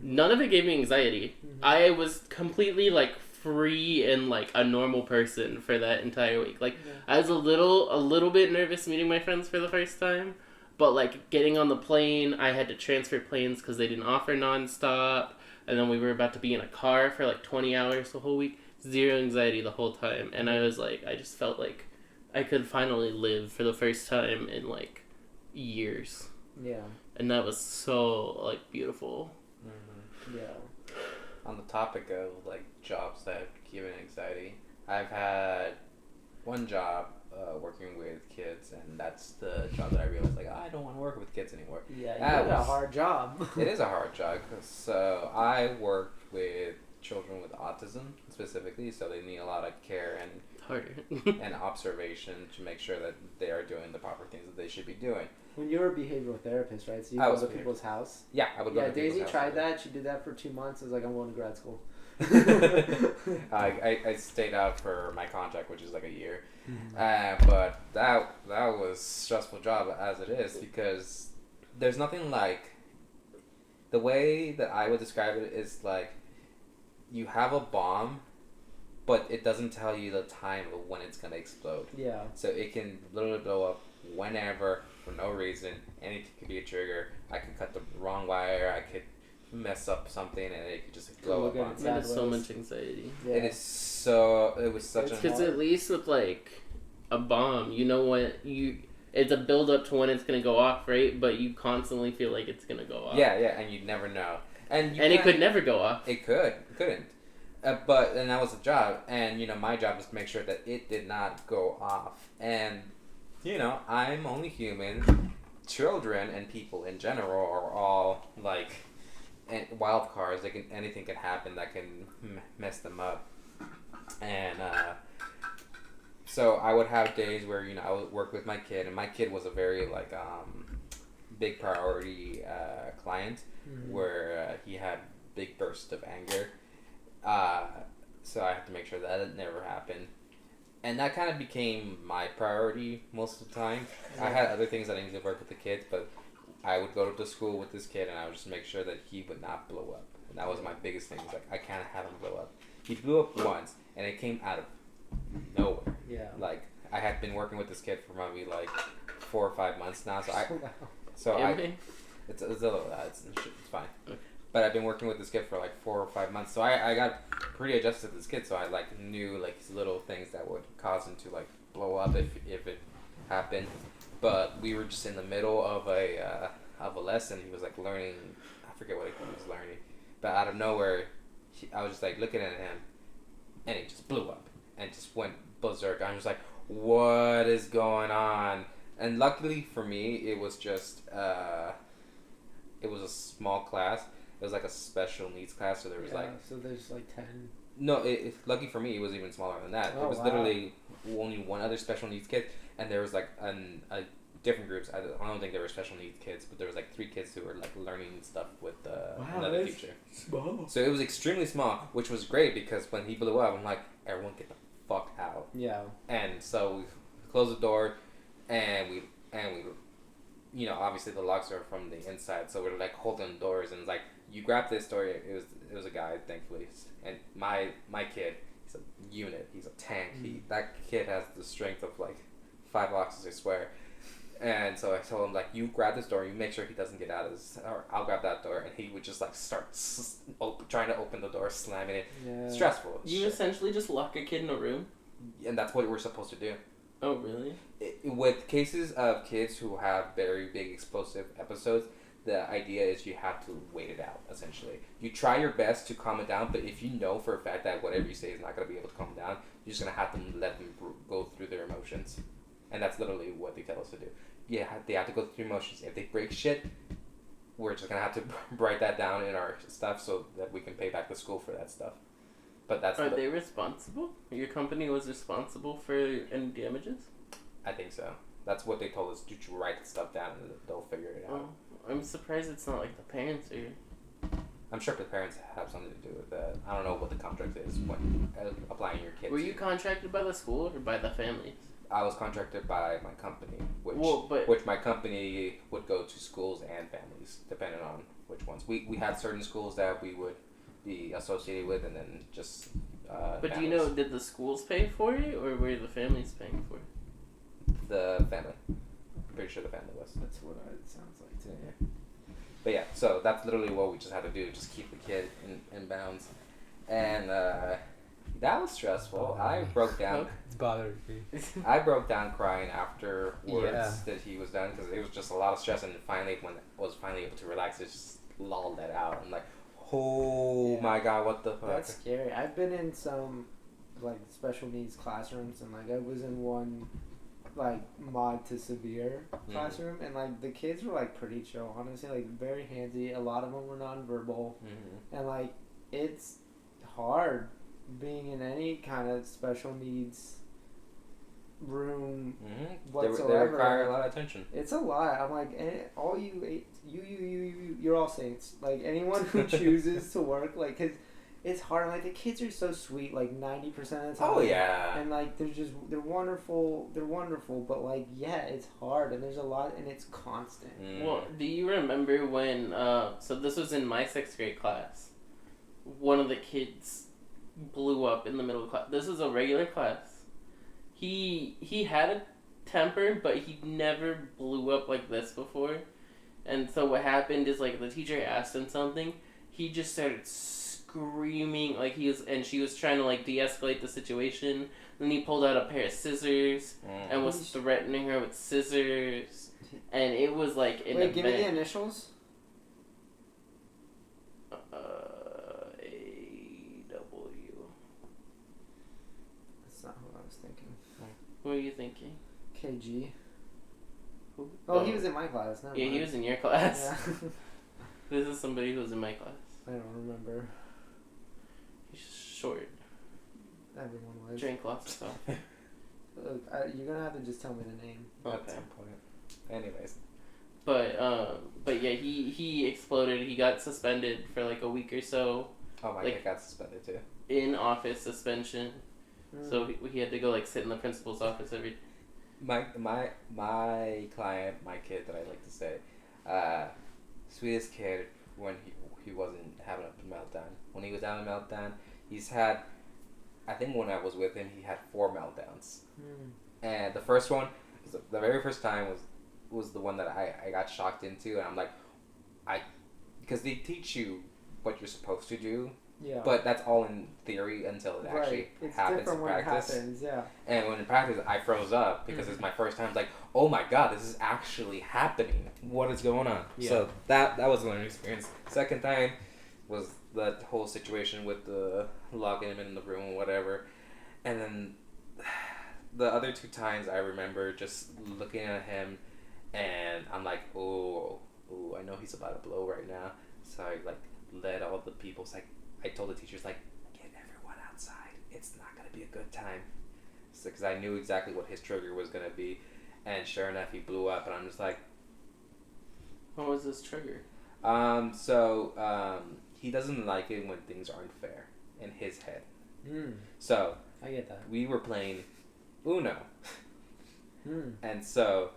None of it gave me anxiety. I was completely like free and like a normal person for that entire week. Like I was a little bit nervous meeting my friends for the first time. But, like, getting on the plane, I had to transfer planes because they didn't offer nonstop. And then we were about to be in a car for, like, 20 hours the whole week. Zero anxiety the whole time. And I was, like, I just felt like I could finally live for the first time in, like, years. Yeah. And that was so, like, beautiful. Yeah. On the topic of like jobs that give an anxiety, I've had one job working with kids, and that's the job that I realized like I don't want to work with kids anymore. Yeah, you That got a was- hard job. It is a hard job. So I worked with children with autism specifically, so they need a lot of care and Harder. and observation to make sure that they are doing the proper things that they should be doing. When you were a behavioral therapist, right? So you I go was to a behavioral- people's house. Yeah, I would go Yeah, to people's Daisy house. tried that. She did that for 2 months. I was like, I'm going to grad school. I stayed out for my contract, which is like a year. Mm-hmm. But that was a stressful job as it is, because there's nothing like, the way that I would describe it is like you have a bomb, but it doesn't tell you the time of when it's gonna explode. Yeah. So it can literally blow up whenever for no reason. Anything could be a trigger. I could cut the wrong wire. I could mess up something, and it could just blow up Look at on it. me. That is so Sideways. much anxiety. Yeah. It is so. It was such It's a. Because hard. at least with like a bomb, you know when it's a build up to when it's gonna go off, right? But you constantly feel like it's gonna go off. Yeah, and you never know. And And it could never go off. It couldn't. But and that was the job, and my job was to make sure that it did not go off. And I'm only human. Children and people in general are all like wild cards. Anything can happen that can mess them up. And so I would have days where I would work with my kid, and my kid was a very like big priority client, Mhm. where he had big bursts of anger. So I have to make sure that it never happened. And that kind of became my priority most of the time. I had other things that I needed to work with the kids, but I would go to school with this kid, and I would just make sure that he would not blow up. And that was my biggest thing. Like, I can't have him blow up. He blew up once, and it came out of nowhere. Yeah. Like, I had been working with this kid for maybe like 4 or 5 months now, so Anyway, it's a little, it's fine. Okay. But I've been working with this kid for like 4 or 5 months, so I got pretty adjusted to this kid. So I like knew like his little things that would cause him to like blow up if it happened. But we were just in the middle of a lesson. He was like learning, I forget what he was learning, but out of nowhere, I was just like looking at him, and he just blew up and just went berserk. I'm just like, what is going on? And luckily for me, it was just it was a small class. It was like a special needs class, so there was so there's like 10. no. Lucky for me, it was even smaller than that. Oh, it was wow. literally only one other special needs kid, and there was like a different groups. I don't think they were special needs kids, but there was like 3 kids who were like learning stuff with another that's teacher. small. So it was extremely small, which was great because when he blew up, I'm like, everyone get the fuck out. Yeah. And so we closed the door, and we obviously the locks are from the inside, so we're like holding doors, and it's like, you grab this door. It was a guy, thankfully, and my kid, he's a unit. He's a tank. That kid has the strength of like 5 oxes, I swear. And so I told him, like, you grab this door, you make sure he doesn't get out of this, or I'll grab that door. And he would just like start trying to open the door, slamming it. Yeah. Stressful. you essentially just lock a kid in a room. And that's what we're supposed to do. Oh, really? With cases of kids who have very big explosive episodes, the idea is you have to wait it out, essentially. You try your best to calm it down, but if you know for a fact that whatever you say is not going to be able to calm them down, you're just going to have to let them go through their emotions. And that's literally what they tell us to do. Yeah, they have to go through emotions. If they break shit, we're just going to have to write that down in our stuff so that we can pay back the school for that stuff. But that's... Are they responsible? Your company was responsible for any damages? I think so. That's what they told us, to write stuff down and they'll figure it out. Oh, I'm surprised it's not like the parents are... I'm sure the parents have something to do with that. I don't know what the contract is when applying your kids. Were you contracted by the school or by the families? I was contracted by my company, But which my company would go to schools and families, depending on which ones. We had certain schools that we would be associated with, and then just But families. do you know, did the schools pay for it, or were the families paying for it? The family. I'm pretty sure the family was. That's what it sounds like too. Yeah. But yeah, so that's literally what we just had to do, just keep the kid in bounds. And that was stressful. I broke down. It's bothering me. I broke down crying afterwards Yeah. that he was done, because it was just a lot of stress. And finally, when I was finally able to relax, it just lulled that out. I'm like, Oh my god, what the fuck? That's scary. I've been in some like special needs classrooms, and like I was in one like mod to severe classroom, and like the kids were like pretty chill, honestly, like very handsy. A lot of them were nonverbal, and like it's hard being in any kind of special needs room whatsoever. They require a lot of attention. It's a lot. I'm like, all you're all saints. Like anyone who chooses to work, like, cause it's hard. Like the kids are so sweet, like 90% of the time. Oh yeah. And like they're wonderful. They're wonderful, but like yeah, it's hard, and there's a lot, and it's constant. Well, do you remember when? So this was in my 6th grade class. One of the kids blew up in the middle of class. This was a regular class. He had a temper, but he never blew up like this before. And so what happened is like the teacher asked him something. He just started screaming like she was trying to like de-escalate the situation. Then he pulled out a pair of scissors and was threatening her with scissors. And it was like an event. Give me the initials. What are you thinking? KG. Who? Oh, he was in my class. Never mind. He was in your class. Yeah. This is somebody who was in my class. I don't remember. He's short. Everyone was. Drank lots of stuff. Look, you're gonna have to just tell me the name. At some point. Anyways. But yeah, he exploded. He got suspended for like a week or so. Oh my kid got suspended too. In office suspension. So he had to go like sit in the principal's office every. My client, my kid that I like to say, sweetest kid when he wasn't having a meltdown. When he was having a meltdown, he's had, I think when I was with him, he had 4 meltdowns. And the first one, the very first time was the one that I got shocked into, and I'm like, because they teach you what you're supposed to do. Yeah. But that's all in theory until it actually happens in practice. And when in practice, I froze up because it's my first time. Like, oh my god, this is actually happening. What is going on? Yeah. So that was a learning experience. Second time was the whole situation with the locking him in the room or whatever. And then the other 2 times I remember just looking at him and I'm like, oh, I know he's about to blow right now. So I like led all the people. It's like, I told the teachers, like, get everyone outside. It's not going to be a good time. Because I knew exactly what his trigger was going to be. And sure enough, he blew up. And I'm just like... What was his trigger? He doesn't like it when things aren't fair in his head. So... I get that. We were playing Uno. And so,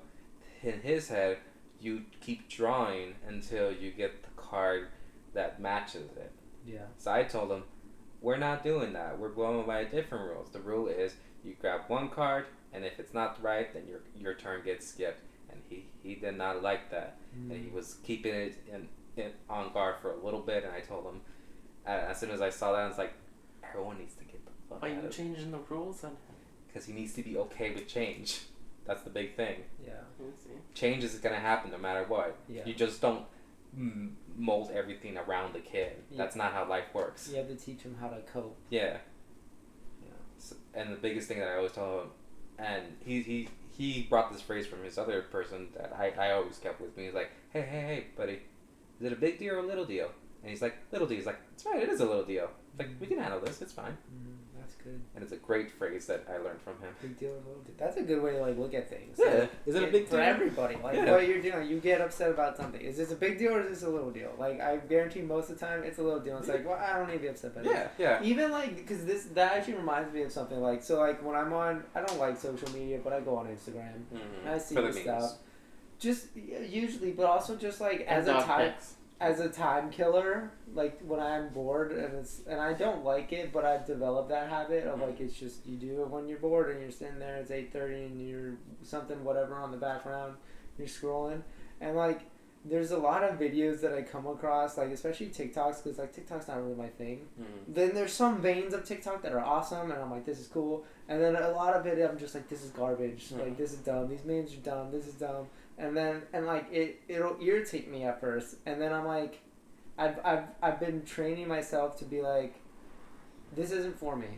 in his head, you keep drawing until you get the card that matches it. Yeah. So I told him, we're not doing that. We're going by different rules. The rule is you grab 1 card, and if it's not right, then your turn gets skipped. And he did not like that. And he was keeping it on guard for a little bit, and I told him, as soon as I saw that, I was like, everyone needs to get the fuck Why out are you of changing the rules on him? Because he needs to be okay with change. That's the big thing. Yeah. Change is going to happen no matter what. Yeah. You just don't mold everything around the kid. That's not how life works. You have to teach him how to cope. Yeah. So, and the biggest thing that I always tell him, and he brought this phrase from his other person that I always kept with me. He's like, hey, buddy, is it a big deal or a little deal? And he's like, little deal. He's like, it's right, it is a little deal. It's like, we can handle this, it's fine. That's good. And it's a great phrase that I learned from him. Big deal or little deal. That's a good way to like look at things. Yeah. Like, Is it a big for deal? everybody? Like what you're doing, you get upset about something. Is this a big deal or is this a little deal? Like I guarantee most of the time it's a little deal. It's like, well, I don't need to be upset about it. Yeah. Even like because that actually reminds me of something like so like when I'm on I don't like social media but I go on Instagram and I see this stuff. Just usually, but also just like as a time killer, like when I'm bored and I don't like it, but I've developed that habit of like it's just you do it when you're bored and you're sitting there. It's 8:30 and you're something whatever on the background. You're scrolling and like there's a lot of videos that I come across, like especially TikToks, because like TikTok's not really my thing. Then there's some veins of TikTok that are awesome, and I'm like, this is cool. And then a lot of it, I'm just like, this is garbage. Like this is dumb. These memes are dumb. This is dumb. And then like it'll irritate me at first, and then I'm like, I've been training myself to be like, this isn't for me.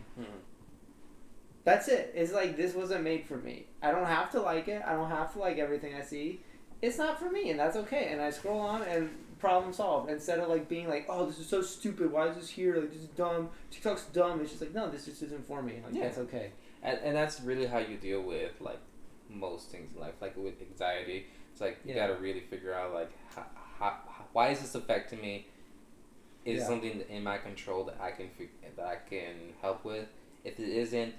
That's it. It's like, this wasn't made for me. I don't have to like it. I don't have to like everything I see. It's not for me, and that's okay. And I scroll on and problem solved, instead of like being like, oh, this is so stupid. Why is this here? Like, this is dumb. TikTok's dumb. It's just like, no, this just isn't for me. Like, that's okay. And that's really how you deal with like most things in life. Like with anxiety, it's like you gotta really figure out like why is this affecting me? Is something in my control that I can help with? If it isn't,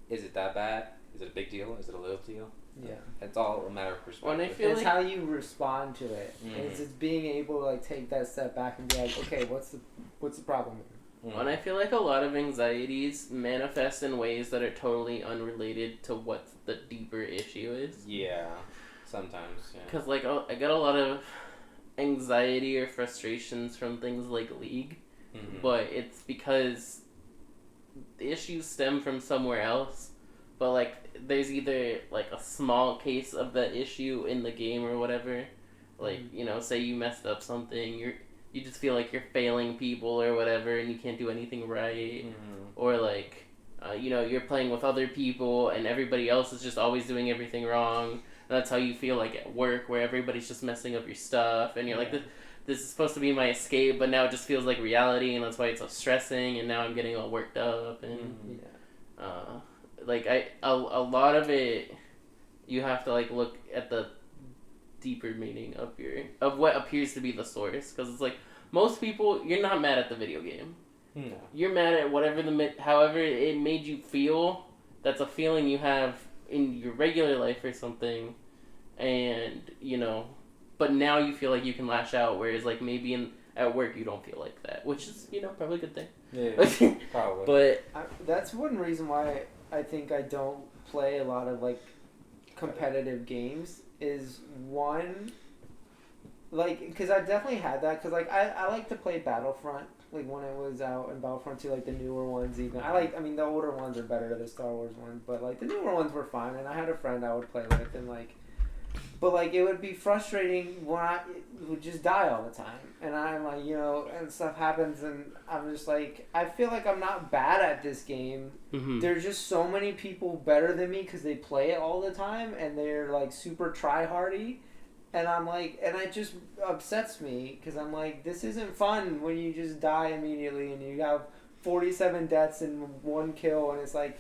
is it that bad? Is it a big deal? Is it a little deal? Yeah. It's all a matter of perspective. When I feel it's how you respond to it. It's just being able to like take that step back and be like, okay, what's the problem here? When I feel like a lot of anxieties manifest in ways that are totally unrelated to what the deeper issue is. Yeah, sometimes. Because like I got a lot of anxiety or frustrations from things like League, but it's because the issues stem from somewhere else. But like there's either like a small case of the issue in the game or whatever, like say you messed up something, you just feel like you're failing people or whatever, and you can't do anything right, or like you're playing with other people and everybody else is just always doing everything wrong. And that's how you feel like at work, where everybody's just messing up your stuff, and you're like, this is supposed to be my escape, but now it just feels like reality, and that's why it's so stressing, and now I'm getting all worked up, and like a lot of it, you have to like look at the deeper meaning of what appears to be the source, because it's like most people, you're not mad at the video game. No. You're mad at however it made you feel. That's a feeling you have in your regular life or something, and but now you feel like you can lash out, whereas like maybe at work you don't feel like that, which is probably a good thing. Yeah, probably. But that's one reason why I think I don't play a lot of like competitive games, is one, like, because I definitely had that, because like I like to play Battlefront, like when it was out, and Battlefront 2, like the newer ones even. I mean the older ones are better than the Star Wars ones, but like the newer ones were fine, and I had a friend I would play with, and like, but like it would be frustrating when it would just die all the time, and I'm like, and stuff happens, and I'm just like, I feel like I'm not bad at this game. There's just so many people better than me because they play it all the time, and they're like super try-hardy, and I'm like, and it just upsets me, because I'm like, this isn't fun when you just die immediately and you have 47 deaths and 1 kill, and it's like,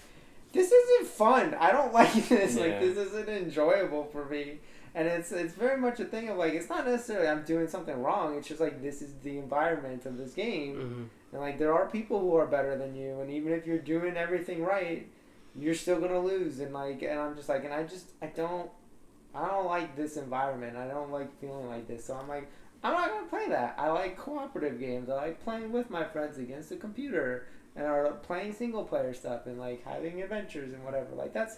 this isn't fun. I don't like this. Like, this isn't enjoyable for me. And it's very much a thing of like, it's not necessarily I'm doing something wrong, it's just like, this is the environment of this game, and like there are people who are better than you, and even if you're doing everything right, you're still gonna lose, and like, and I'm just like, and I don't like this environment. I don't like feeling like this, so I'm like, I'm not gonna play that. I like cooperative games. I like playing with my friends against a computer, and are playing single player stuff, and like having adventures and whatever. Like that's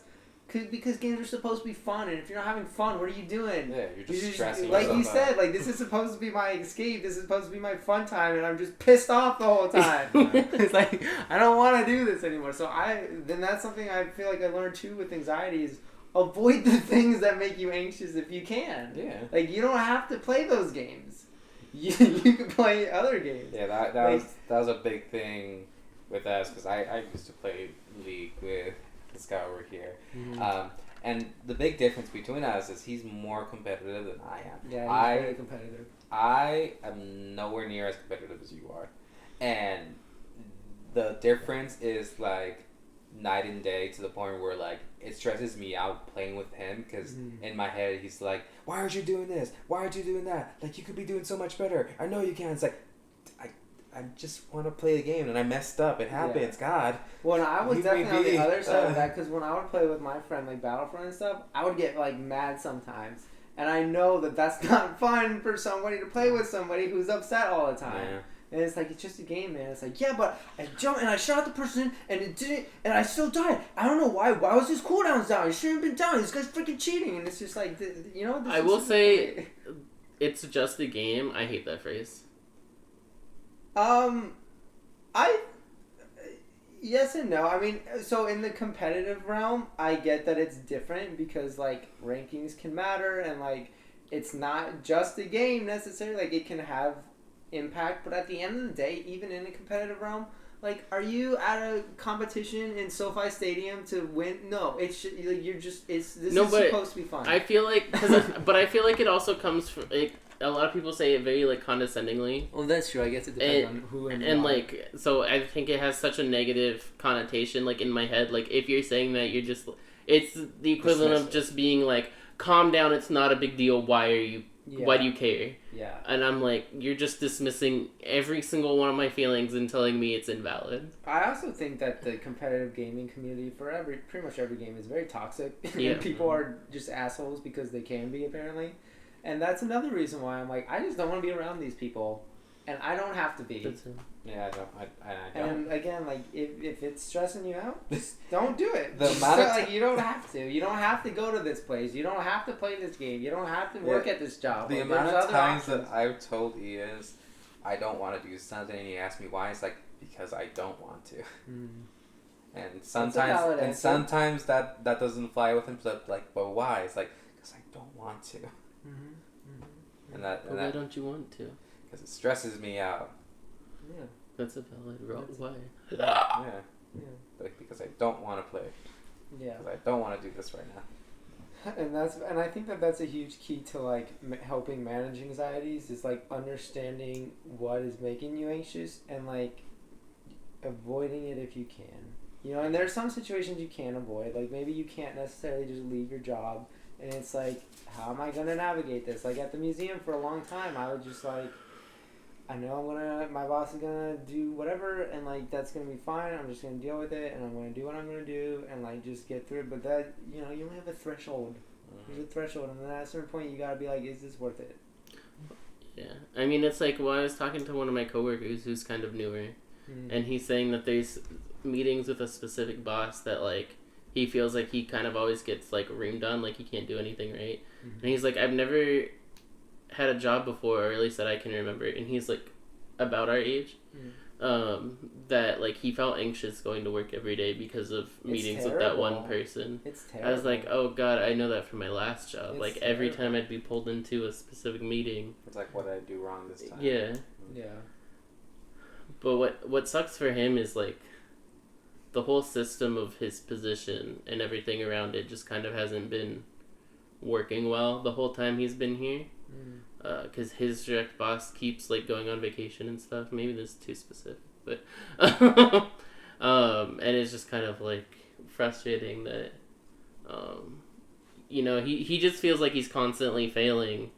because games are supposed to be fun, and if you're not having fun, what are you doing? Yeah, you're just stressing like yourself you said, out. like this is supposed to be my escape. This is supposed to be my fun time, and I'm just pissed off the whole time. It's like, I don't want to do this anymore. So then that's something I feel like I learned too with anxiety, is avoid the things that make you anxious if you can. Yeah. Like, you don't have to play those games. You can play other games. Yeah, that was a big thing with us, because I used to play League with this guy over here. And the big difference between us is he's more competitive than I am. Yeah, he's very competitive. I am nowhere near as competitive as you are. And the difference is like night and day, to the point where like it stresses me out playing with him, because in my head he's like, why aren't you doing this? Why aren't you doing that? Like, you could be doing so much better. I know you can. It's like, I just want to play the game, and I messed up. It happens. God. Well, no, I was definitely on the other side of that, because when I would play with my friend, like Battlefront and stuff, I would get like mad sometimes, and I know that that's not fun for somebody to play with somebody who's upset all the time. Yeah. And it's like, it's just a game, man. It's like, yeah, but I jumped and I shot the person and it didn't, and I still died. I don't know why. Why was his cooldowns down? It shouldn't have been down. This guy's freaking cheating. And it's just like, I will say, it's just a game. I hate that phrase. Yes and no. I mean, so in the competitive realm, I get that it's different, because like rankings can matter, and like it's not just a game necessarily. Like, it can have impact. But at the end of the day, even in a competitive realm, like, are you at a competition in SoFi Stadium to win? No, you're just this is supposed to be fun. I feel like, but I feel like it also comes from a lot of people say it very like condescendingly. Well, that's true. I guess it depends on who and like, so I think it has such a negative connotation. Like in my head, like if you're saying that, you're just it's the equivalent of just being like, calm down. It's not a big deal. Why are you? Yeah. Why do you care? Yeah. And I'm like, you're just dismissing every single one of my feelings and telling me it's invalid. I also think that the competitive gaming community for pretty much every game is very toxic. Yeah. And people are just assholes because they can be, apparently. And that's another reason why I'm like, I just don't want to be around these people. And I don't have to be. Yeah, I don't. And again, like, if it's stressing you out, just don't do it. You don't have to. You don't have to go to this place. You don't have to play this game. You don't have to work at this job. The amount of times that I've told Ian, I don't want to do something, and he asks me why, it's like, because I don't want to. And sometimes that doesn't fly with him. So like, but why? It's like, because I don't want to. And why don't you want to? Because it stresses me out. Yeah. That's a valid why. Yeah. Like, because I don't want to play. Yeah. Because I don't want to do this right now. And I think that that's a huge key to like helping manage anxieties is like understanding what is making you anxious and like avoiding it if you can. You know, and there are some situations you can't avoid. Like maybe you can't necessarily just leave your job, and it's like, how am I gonna navigate this? Like at the museum for a long time, I would just like, I know my boss is gonna do whatever, and like that's gonna be fine. I'm just gonna deal with it, and I'm gonna do what I'm gonna do, and like just get through it. But that, you know, you only have a threshold. There's a threshold, and then at a certain point, you gotta be like, is this worth it? Yeah, I mean, it's like, well, I was talking to one of my coworkers who's kind of newer, and he's saying that there's meetings with a specific boss that like he feels like he kind of always gets like reamed on, like he can't do anything right, and he's like, I've never had a job before, or at least that I can remember, and he's like about our age, that like he felt anxious going to work every day because of meetings with that one person. It's terrible. I was like, oh god, I know that from my last job. Like every time I'd be pulled into a specific meeting, it's like, what did I do wrong this time? Yeah. But what sucks for him is like the whole system of his position and everything around it just kind of hasn't been working well the whole time he's been here. Because his direct boss keeps like going on vacation and stuff. Maybe this is too specific, but and it's just kind of like frustrating that you know, he just feels like he's constantly failing,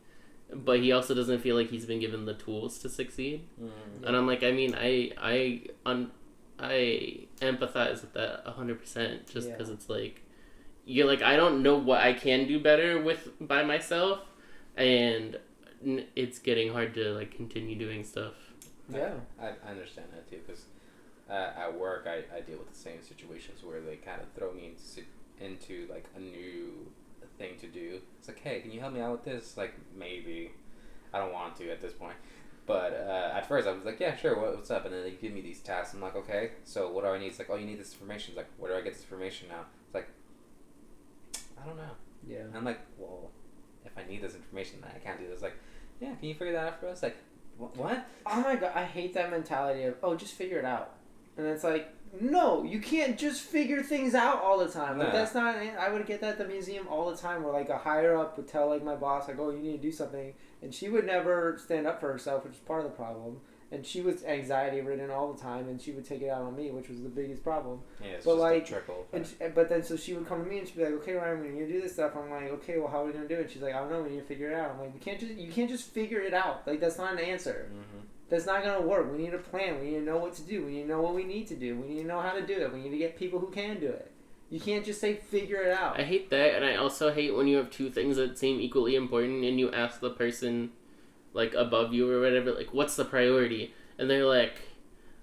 but he also doesn't feel like he's been given the tools to succeed. And I'm like, I mean, I empathize with that 100%, just because it's like, you're like, I don't know what I can do better by myself, and it's getting hard to like continue doing stuff. Yeah, I understand that too, because at work I deal with the same situations where they kind of throw me into like a new thing to do. It's like, hey, can you help me out with this? Like, maybe. I don't want to at this point. But at first I was like, yeah, sure, what's up? And then they give me these tasks. I'm like, okay, so what do I need? It's like, oh, you need this information. It's like, where do I get this information now? It's like, I don't know. Yeah. And I'm like, well, if I need this information, I can't do this. Like, yeah, can you figure that out for us? Like, what? Oh my god, I hate that mentality of, oh, just figure it out. And it's like, no, you can't just figure things out all the time. Like, that's not, I would get that at the museum all the time, where like a higher up would tell like my boss, like, oh, you need to do something. And she would never stand up for herself, which is part of the problem. And she was anxiety ridden all the time, and she would take it out on me, which was the biggest problem. Yeah, it's but just like, a trickle. But then so she would come to me and she'd be like, okay, Ryan, when you do this stuff, I'm like, okay, well, how are we gonna do it? She's like, I don't know, we need to figure it out. I'm like, you can't just figure it out. Like, that's not an answer. That's not gonna work. We need a plan. We need to know what to do. We need to know what we need to do. We need to know how to do it. We need to get people who can do it. You can't just say figure it out. I hate that, and I also hate when you have two things that seem equally important and you ask the person like above you or whatever, like, what's the priority? And they're like,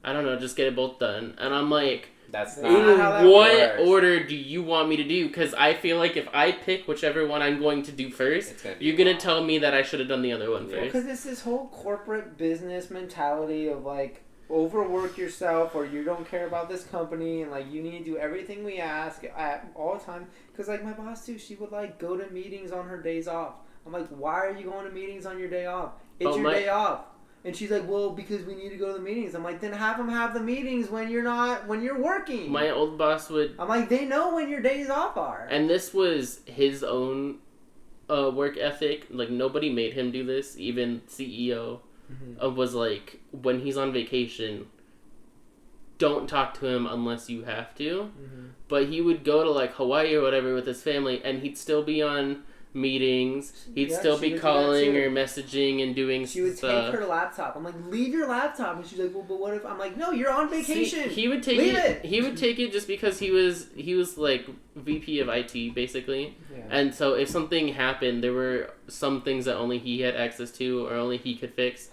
I don't know, just get it both done. And I'm like, that's not how that works. Order do you want me to do? Because I feel like if I pick whichever one I'm going to do first, you're going to tell me that I should have done the other one first. Because it's this whole corporate business mentality of like, overwork yourself, or you don't care about this company, and like, you need to do everything we ask at all the time. Because like my boss too, she would like go to meetings on her days off. I'm like, why are you going to meetings on your day off? It's your day off. And she's like, well, because we need to go to the meetings. I'm like, then have them have the meetings when you're working. My old boss would... I'm like, they know when your days off are. And this was his own work ethic. Like, nobody made him do this. Even CEO was like, when he's on vacation, don't talk to him unless you have to. But he would go to, like, Hawaii or whatever with his family, and he'd still be on meetings. He'd still be calling or messaging and doing stuff. She would take her laptop. I'm like, leave your laptop. And she's like, well, but what if... I'm like, no, you're on vacation. See, he would take it. He would take it just because he was like VP of IT, basically. Yeah. And so if something happened, there were some things that only he had access to or only he could fix.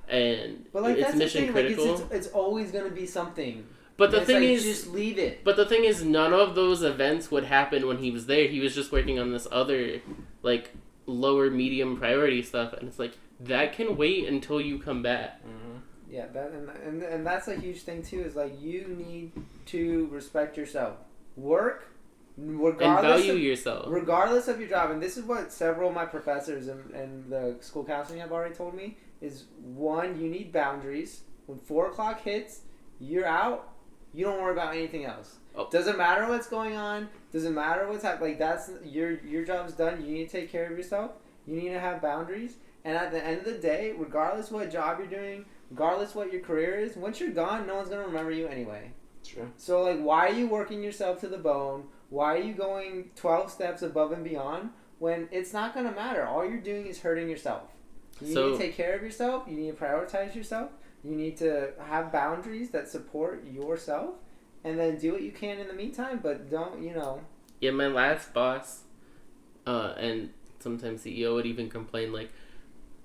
And but like, it's that's mission the thing. critical. Like, it's always going to be something. But the thing is, just leave it. But the thing is, none of those events would happen when he was there. He was just working on this other, like, lower medium priority stuff, and it's like that can wait until you come back. Yeah, that and that's a huge thing too. Is like you need to respect yourself, work, regardless and value yourself, regardless of your job. And this is what several of my professors and the school counseling have already told me: is one, you need boundaries. When 4:00 hits, you're out. You don't worry about anything else. Doesn't matter what's going on. Doesn't matter what's happening. Like, that's your job's done. You need to take care of yourself. You need to have boundaries. And at the end of the day, regardless what job you're doing, regardless what your career is, once you're gone, no one's gonna remember you anyway. True. So like, why are you working yourself to the bone? Why are you going 12 steps above and beyond when it's not gonna matter? All you're doing is hurting yourself. You need to take care of yourself. You need to prioritize yourself. You need to have boundaries that support yourself, and then do what you can in the meantime, but don't, Yeah, my last boss, and sometimes CEO would even complain, like,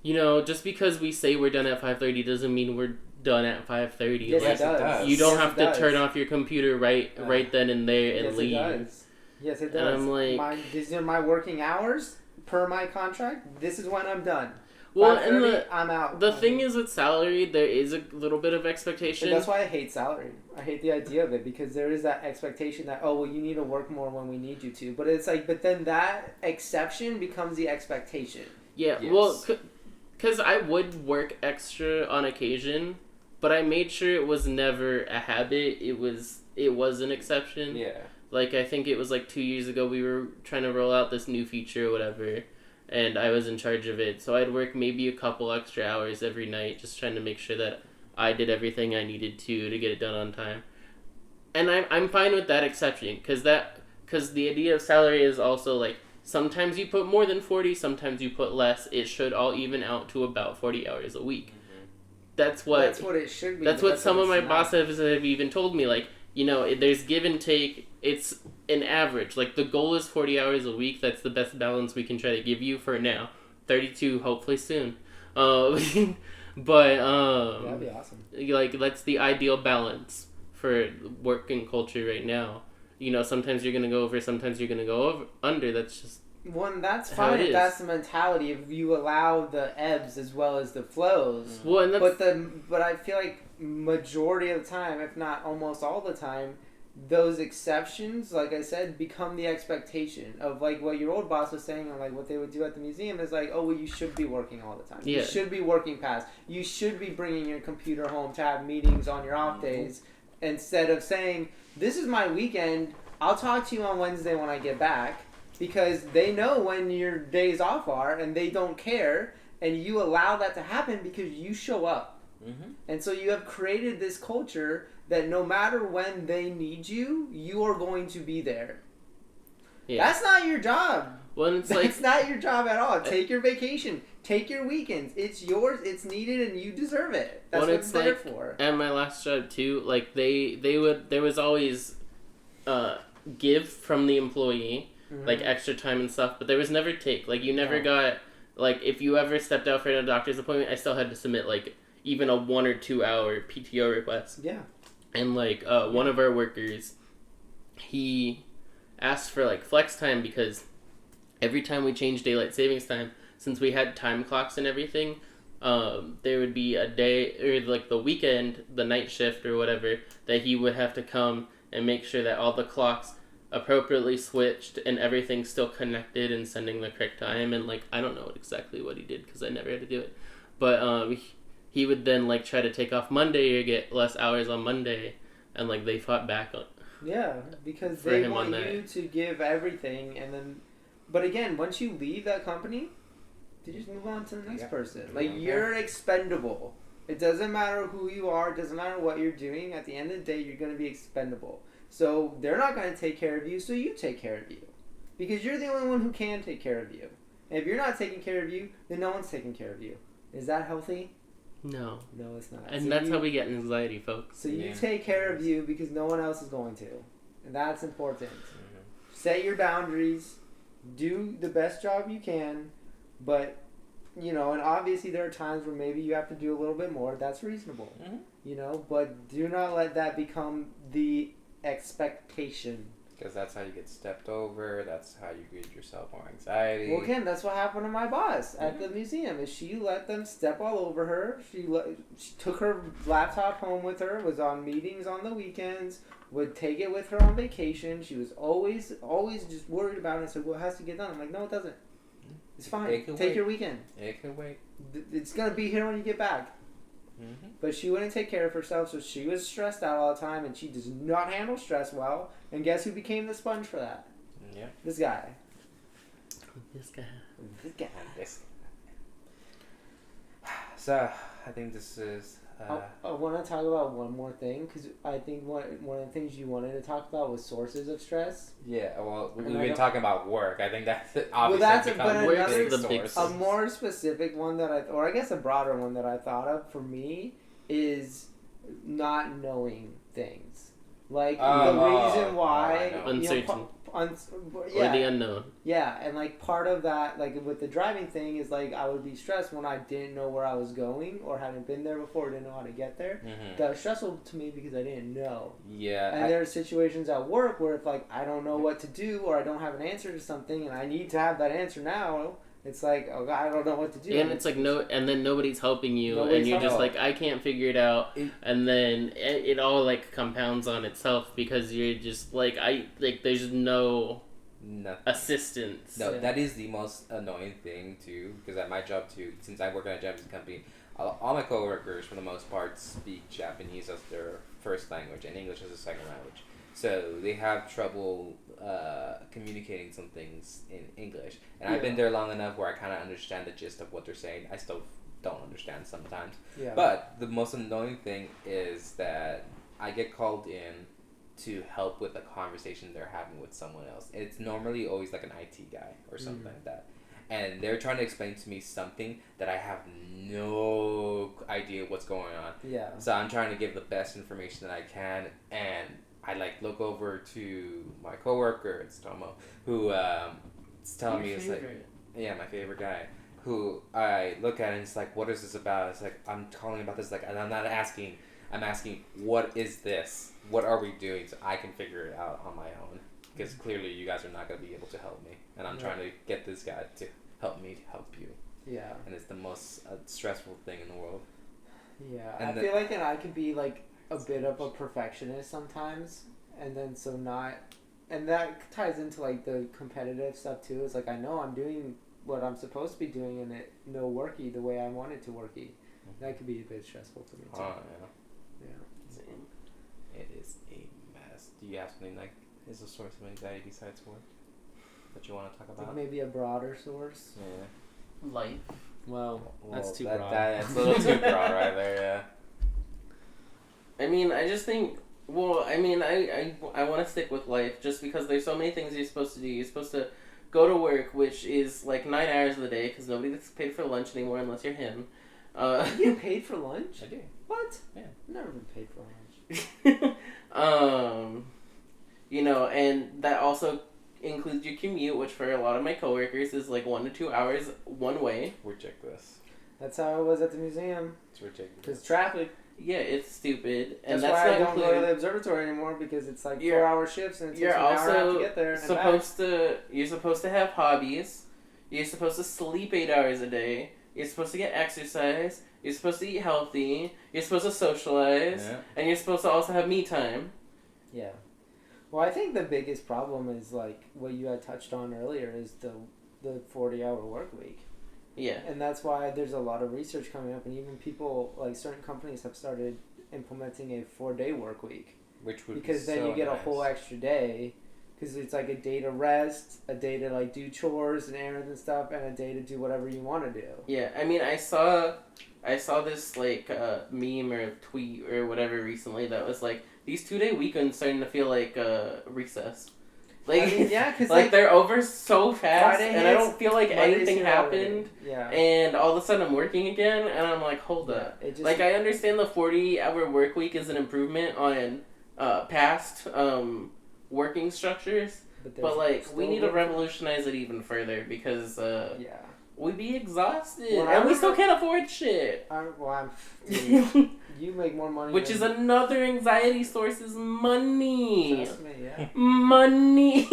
just because we say we're done at 5:30 doesn't mean we're done at 5:30. Yes, like, it does. You don't have to turn off your computer right then and there and leave. Yes, it does. Yes, it does. And I'm like... These are my working hours per my contract. This is when I'm done. Well, and I'm out. The thing is with salary, there is a little bit of expectation. And that's why I hate salary. I hate the idea of it because there is that expectation that, oh, well, you need to work more when we need you to. But it's like, but then that exception becomes the expectation. Yeah, yes. Well, because I would work extra on occasion, but I made sure it was never a habit. It was an exception. Yeah. Like, I think it was like 2 years ago we were trying to roll out this new feature or whatever. And I was in charge of it. So I'd work maybe a couple extra hours every night just trying to make sure that I did everything I needed to get it done on time. And I'm fine with that exception because the idea of salary is also like sometimes you put more than 40, sometimes you put less. It should all even out to about 40 hours a week. That's what it should be. That's what some of my bosses have even told me. Like, there's give and take. It's an average. Like, the goal is 40 hours a week. That's the best balance we can try to give you for now. 32, hopefully soon. But, that'd be awesome. Like, that's the ideal balance for working culture right now. Sometimes you're going to go over, sometimes you're going to go under. That's just... Well, that's fine if that's the mentality. If you allow the ebbs as well as the flows. Well, but I feel like majority of the time, if not almost all the time, those exceptions, like I said, become the expectation of like what your old boss was saying, and like what they would do at the museum is like, oh, well, you should be working all the time. Yeah. You should be working past. You should be bringing your computer home to have meetings on your off days, instead of saying, this is my weekend. I'll talk to you on Wednesday when I get back, because they know when your days off are and they don't care, and you allow that to happen because you show up. And so you have created this culture that no matter when they need you, you are going to be there. Yeah. That's not your job. Well, it's like... That's not your job at all. Take your vacation. Take your weekends. It's yours. It's needed, and you deserve it. That's what it's there for. At my last job, too, like, there was always give from the employee, like, extra time and stuff, but there was never take. Like, you never got... Like, if you ever stepped out for a doctor's appointment, I still had to submit, like, even a 1 or 2 hour PTO request. Yeah. And, like, one of our workers, he asked for, like, flex time because every time we changed daylight savings time, since we had time clocks and everything, there would be a day, or, like, the weekend, the night shift or whatever, that he would have to come and make sure that all the clocks appropriately switched and everything's still connected and sending the correct time. And, like, I don't know exactly what he did because I never had to do it. But, he would then like try to take off Monday or get less hours on Monday, and like they fought back on. Yeah, because For they him want on you that. to give everything, and then, but again, once you leave that company, you just move on to the next person. Like, you're expendable. It doesn't matter who you are. It doesn't matter what you're doing. At the end of the day, you're going to be expendable. So they're not going to take care of you, so you take care of you. Because you're the only one who can take care of you. And if you're not taking care of you, then no one's taking care of you. Is that healthy? No. No, it's not. And So that's how we get anxiety, folks. So you take care of you because no one else is going to. And that's important. Set your boundaries. Do the best job you can. But, you know, and obviously there are times where maybe you have to do a little bit more. That's reasonable. You know, but do not let that become the expectation. Because that's how you get stepped over. That's how you give yourself more anxiety. Well, again, that's what happened to my boss at the museum. Is she let them step all over her. She took her laptop home with her. Was on meetings on the weekends. Would take it with her on vacation. She was always just worried about it. And said, "Well, it has to get done." I'm like, "No, it doesn't. It's fine. Take your weekend. It can wait. It's gonna be here when you get back." But she wouldn't take care of herself, so she was stressed out all the time, and she does not handle stress well. And guess who became the sponge for that? Yeah. This guy. This guy. So, I think this is... I want to talk about one more thing, because I think one of the things you wanted to talk about was sources of stress. Yeah, well, we've And been talking about work. I think that's obviously that's big source. A more specific one that or I guess a broader one that I thought of for me is not knowing things. Like the reason why uncertain. Or the unknown. Yeah, and like part of that, like with the driving thing, is like I would be stressed when I didn't know where I was going or hadn't been there before, didn't know how to get there. That was stressful to me because I didn't know. Yeah. And there are situations at work where if like I don't know what to do or I don't have an answer to something and I need to have that answer now, it's like, oh God, I don't know what to do. And it's like and then nobody's helping you, and you're just like, I can't figure it out, and then it all like compounds on itself because you're just like, there's no assistance. No, that is the most annoying thing too, because at my job too, since I work at a Japanese company, all my coworkers for the most part speak Japanese as their first language and English as a second language. So they have trouble communicating some things in English. And I've been there long enough where I kind of understand the gist of what they're saying. I still don't understand sometimes. Yeah. But the most annoying thing is that I get called in to help with a conversation they're having with someone else. It's normally always like an IT guy or something like that. And they're trying to explain to me something that I have no idea what's going on. Yeah. So I'm trying to give the best information that I can, and I like look over to my coworker, it's Tomo, who is telling me, it's like, yeah, my favorite guy, who I look at and it's like, what is this about? It's like, I'm calling about this, like, and I'm not asking, I'm asking, what is this? What are we doing so I can figure it out on my own? Because clearly you guys are not going to be able to help me, and I'm trying to get this guy to help me to help you. Yeah. And it's the most stressful thing in the world. Yeah, and I feel like I could be like a bit of a perfectionist sometimes, and then and that ties into like the competitive stuff too. It's like I know I'm doing what I'm supposed to be doing, and it no worky the way I want it to worky. That could be a bit stressful for me too. Oh yeah. It is a mess. Do you have something like is a source of anxiety besides work that you want to talk about? Like maybe a broader source. Yeah. Life. Well, that's too broad. That's a little too broad right there. Yeah. I mean, I just think. Well, I mean, I want to stick with life just because there's so many things you're supposed to do. You're supposed to go to work, which is like 9 hours of the day because nobody gets paid for lunch anymore unless you're him. You get paid for lunch? I do. What? Yeah. I've never been paid for lunch. You know, and that also includes your commute, which for a lot of my coworkers is like 1 to 2 hours one way. Ridiculous. That's how it was at the museum. It's ridiculous. Because traffic. Yeah, it's stupid, and that's why I don't go to the observatory anymore because it's like 4-hour shifts and it takes an hour and a half to get there. You're supposed to have hobbies. You're supposed to sleep 8 hours a day. You're supposed to get exercise. You're supposed to eat healthy. You're supposed to socialize, and you're supposed to also have me time. Yeah. Well, I think the biggest problem is like what you had touched on earlier is the 40-hour work week. Yeah. And that's why there's a lot of research coming up, and even people, like certain companies have started implementing a 4-day work week. Which would Because be then so you get nice. a whole extra day. Because it's like a day to rest, a day to like do chores and errands and stuff, and a day to do whatever you want to do. Yeah, I mean, I saw this like meme or tweet or whatever recently that was like these 2-day weekends starting to feel like recess. Like, I mean, yeah, because like they're over so fast, Friday and I hits, don't feel like Monday's anything here happened. already. Yeah. And all of a sudden I'm working again, and I'm like, hold up. It just, Like, I understand the 40-hour work week is an improvement on past working structures, but like we need to revolutionize it even further because yeah. we be exhausted Well, and we still can't afford shit. Dude, you make more money. Which is another anxiety source is money. Trust me, yeah. Money.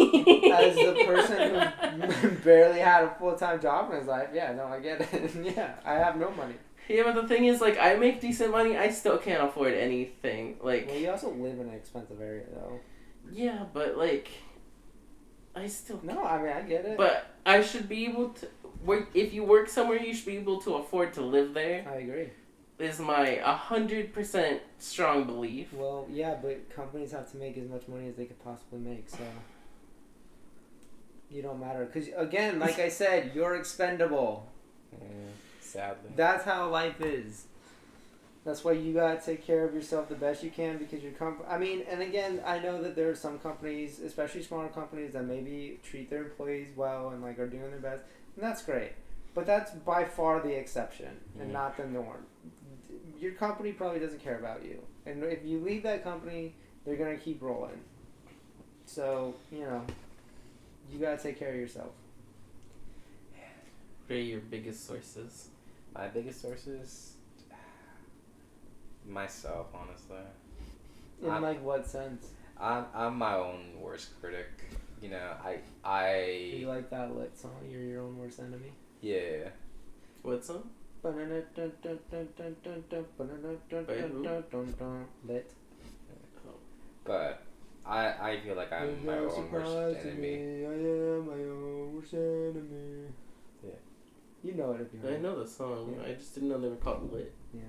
As the person who barely had a full-time job in his life, yeah, no, I get it. Yeah, I have no money. Yeah, but the thing is, like, I make decent money, I still can't afford anything. Like, Well, you also live in an expensive area, though. yeah, but like, I still. No, I mean, I get it. But I should be able to. If you work somewhere, you should be able to afford to live there. I agree. Is my 100% strong belief. Well, yeah, but companies have to make as much money as they could possibly make, so you don't matter. Because again, like I said, you're expendable. Sadly. That's how life is. That's why you gotta take care of yourself the best you can because your I mean, and again, I know that there are some companies, especially smaller companies, that maybe treat their employees well and like are doing their best, and that's great. But that's by far the exception and not the norm. Your company probably doesn't care about you, and if you leave that company, they're gonna keep rolling. So you gotta take care of yourself. What are your biggest sources? My biggest sources. Myself, honestly. In like what sense? I'm my own worst critic. You know, You like that lit song? You're your own worst enemy. Yeah. What song? Lit. But I feel like I'm my own worst enemy. I am my own worst enemy. Yeah. You know it if you I know the song. Yeah. I just didn't know they were called Lit. Yeah.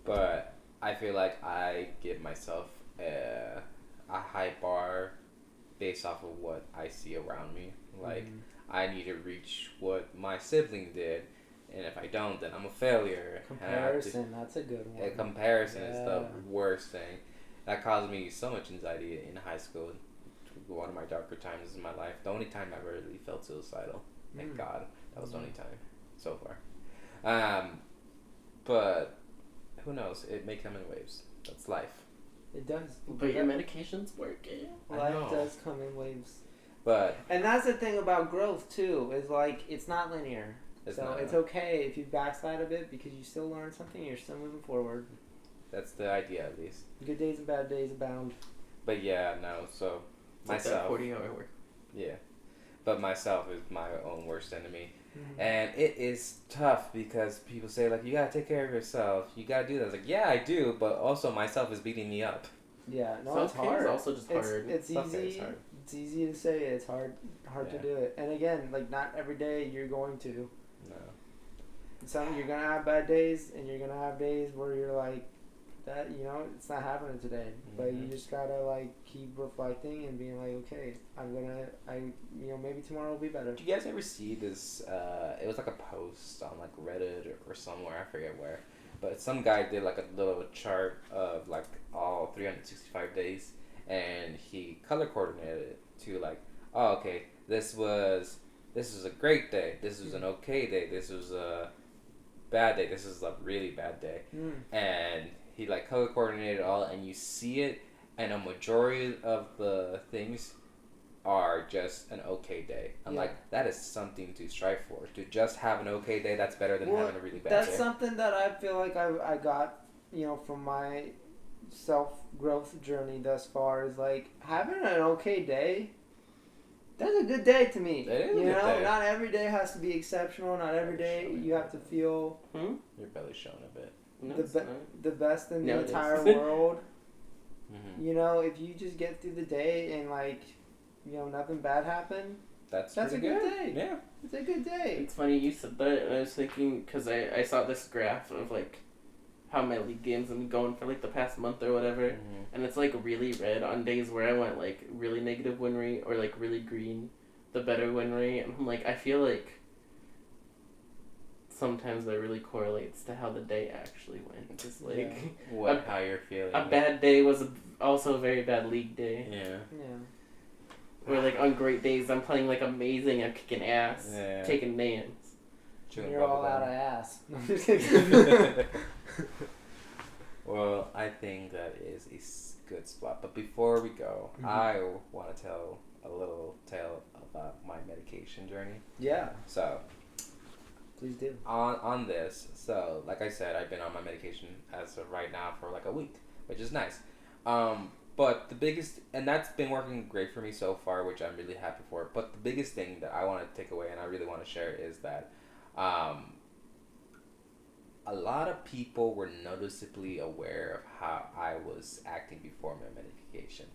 But I feel like I give myself a high bar based off of what I see around me. Like, I need to reach what my sibling did, and if I don't, then I'm a failure. Comparison, that's a good one. Comparison is the worst thing. That caused me so much anxiety in high school. One of my darker times in my life. The only time I ever really felt suicidal. Thank God. That was the only time so far. But who knows? It may come in waves. That's life. It does. But your medication's working. Life does come in waves. And that's the thing about growth too, is like it's not linear. It's okay if you backslide a bit because you still learn something and you're still moving forward. That's the idea, at least. Good days and bad days abound. But yeah, no, so myself. Like that 40-hour work. Yeah. But myself is my own worst enemy. Mm-hmm. And it is tough because people say, like, you gotta take care of yourself. You gotta do that. It's like, yeah, I do, but also myself is beating me up. Yeah, no, Self-care it's hard. is also just hard. It's Self-care is easy. hard. It's easy to say. It's hard to do it. And again, like not every day you're going to. No. You're gonna have bad days, and you're gonna have days where you're like, that it's not happening today. But you just gotta like keep reflecting and being like, okay, maybe tomorrow will be better. Did you guys ever see this? It was like a post on like Reddit or somewhere, I forget where. But some guy did like a little chart of like all 365 days, and he color coordinated it to like, oh, okay, this was a great day, this was an okay day, this was a bad day, this is a really bad day, and he like color coordinated it all, and you see it, and a majority of the things are just an okay day. I'm like, that is something to strive for. To just have an okay day, that's better than having a really bad day. That's something that I feel like I got, from my self-growth journey thus far, is like having an okay day. That's a good day to me. It is a good day. Not every day has to be exceptional. Not every day you have to feel Your belly's showing a bit. No, the best in the it is. entire world. Mm-hmm. If you just get through the day and like, nothing bad happened, that's a good day. Yeah. It's a good day. It's funny you said that, and I was thinking, because I saw this graph of, like, how my league games have been going for, like, the past month or whatever, and it's, like, really red on days where I went, like, really negative win rate, or, like, really green, the better win rate, and I'm like, I feel like sometimes that really correlates to how the day actually went. Just, like, how you're feeling. A bad day was also a very bad league day. Yeah. Where, like, on great days, I'm playing, like, amazing, I'm kicking ass, taking names. You're all out of ass. Well, I think that is a good spot. But before we go, I want to tell a little tale about my medication journey. Yeah. So, please do. On this, so like I said, I've been on my medication as of right now for like a week, which is nice. But the biggest, and that's been working great for me so far, which I'm really happy for. But the biggest thing that I want to take away and I really want to share is that a lot of people were noticeably aware of how I was acting before my medication.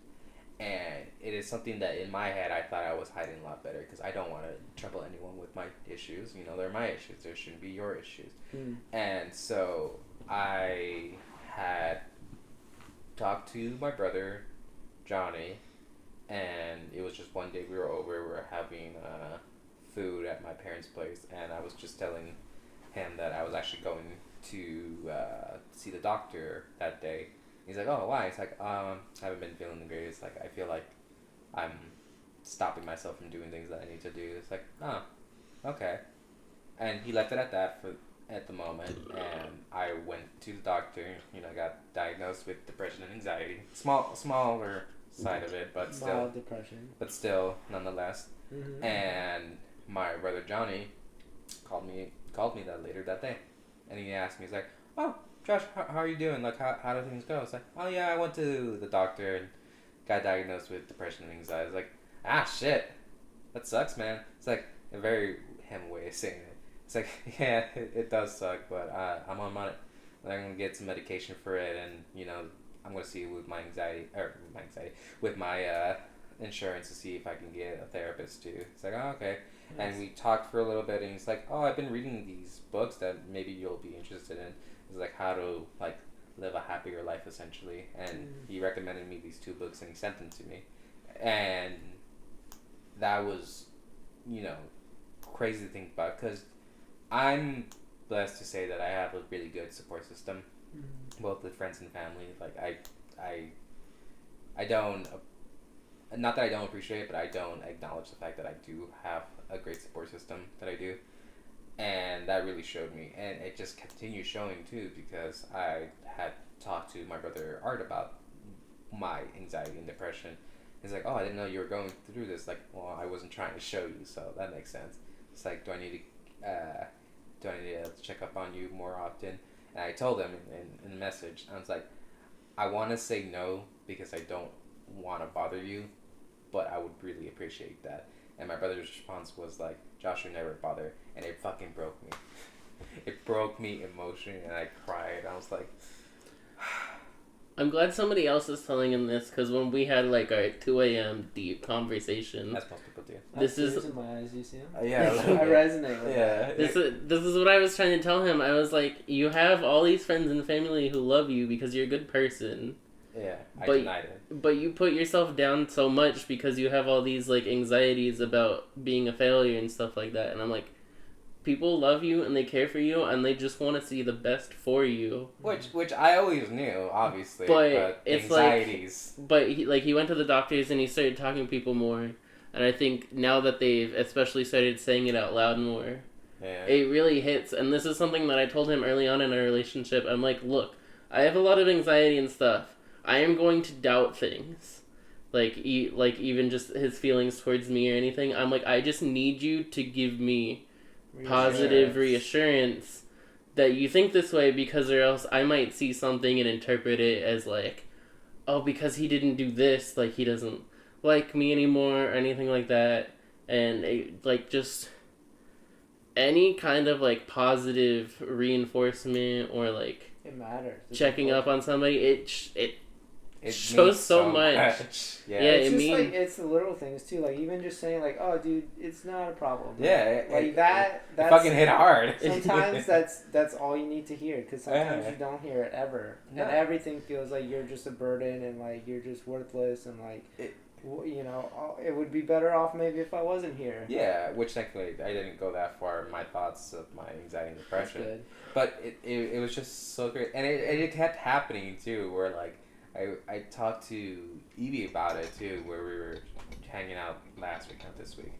And it is something that in my head I thought I was hiding a lot better because I don't want to trouble anyone with my issues. You know, they're my issues. They shouldn't be your issues. And so I had talked to my brother, Johnny, and it was just one day we were having food at my parents' place, and I was just telling him that I was actually going to see the doctor that day. He's like, oh, why? It's like, I haven't been feeling the greatest. Like, I feel like I'm stopping myself from doing things that I need to do. It's like, oh, okay. And he left it at that at the moment, and I went to the doctor. You know, got diagnosed with depression and anxiety. Smaller side of it, but still. Mild depression. But still, nonetheless. And my brother Johnny called me that later that day, and he asked me, he's like, oh, Josh, how are you doing? Like, how do things go? It's like, oh yeah, I went to the doctor and got diagnosed with depression and anxiety. It's like, shit, that sucks, man. It's like a very him way of saying it. It's like, yeah, it does suck, but I'm on it. And I'm gonna get some medication for it, and you know, I'm gonna see with my with my insurance to see if I can get a therapist too. It's like, oh, okay. Nice. And we talked for a little bit, and he's like, oh, I've been reading these books that maybe you'll be interested in. It's like how to like live a happier life essentially, and he recommended me these 2 books and he sent them to me, and that was, you know, crazy to think about because I'm blessed to say that I have a really good support system, both with friends and family. Like I don't, not that I don't appreciate it, but I don't acknowledge the fact that I do have a great support system that I do. And that really showed me, and it just continues showing too, because I had talked to my brother Art about my anxiety and depression. He's like, oh, I didn't know you were going through this. Like, well, I wasn't trying to show you, so that makes sense. It's like, do I need to check up on you more often? And I told him in the message, I was like, I want to say no because I don't want to bother you, but I would really appreciate that. And my brother's response was like, Josh, you never bother. And it fucking broke me. It broke me emotionally, and I cried. I was like... I'm glad somebody else is telling him this, because when we had like our 2 a.m. deep conversation... That's most people do. This is... in my eyes, you see him? Yeah. I resonate with that. This is what I was trying to tell him. I was like, you have all these friends and family who love you because you're a good person. Yeah, I denied it. But you put yourself down so much because you have all these like anxieties about being a failure and stuff like that. And I'm like, people love you and they care for you and they just want to see the best for you. Which I always knew, obviously. But it's anxieties. Like, but he went to the doctors and he started talking to people more. And I think now that they've especially started saying it out loud more, it really hits. And this is something that I told him early on in our relationship. I'm like, look, I have a lot of anxiety and stuff. I am going to doubt things, like even just his feelings towards me or anything. I'm like, I just need you to give me positive reassurance that you think this way, because or else I might see something and interpret it as like, oh, because he didn't do this, like he doesn't like me anymore or anything like that. And it, like, just any kind of like positive reinforcement or like it matters. Checking up on somebody, it it shows means so much. Yeah. Yeah, It's it just mean- like it's the little things too. Like even just saying like, "Oh, dude, it's not a problem." Yeah, like it that's fucking hit hard. Sometimes that's all you need to hear because sometimes Yeah. you don't hear it ever, No. and everything feels like you're just a burden and like you're just worthless and like you know, it would be better off maybe if I wasn't here. Yeah, which thankfully I didn't go that far in my thoughts of my anxiety and That's depression. good. But it was just so great, and it kept happening too. Where like I talked to Evie about it too, where we were hanging out last week, not this week,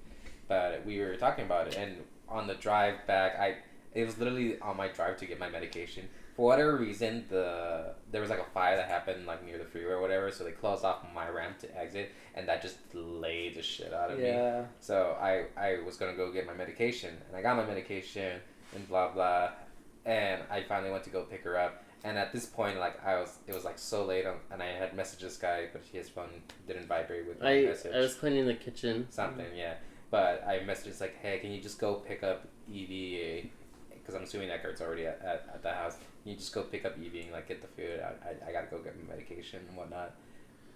but we were talking about it. And on the drive back, it was literally on my drive to get my medication. For whatever reason, there was like a fire that happened like near the freeway or whatever, so they closed off my ramp to exit, and that just delayed the shit out of me. Yeah. So I was gonna go get my medication, and I got my medication and blah blah, and I finally went to go pick her up. And at this point, like it was like so late, and I had messaged this guy, but his phone didn't vibrate with my message. I was cleaning the kitchen. Something, yeah. But I messaged like, hey, can you just go pick up Evie? Because I'm assuming Eckart's already at the house. Can you just go pick up Evie and like get the food? I gotta go get my medication and whatnot.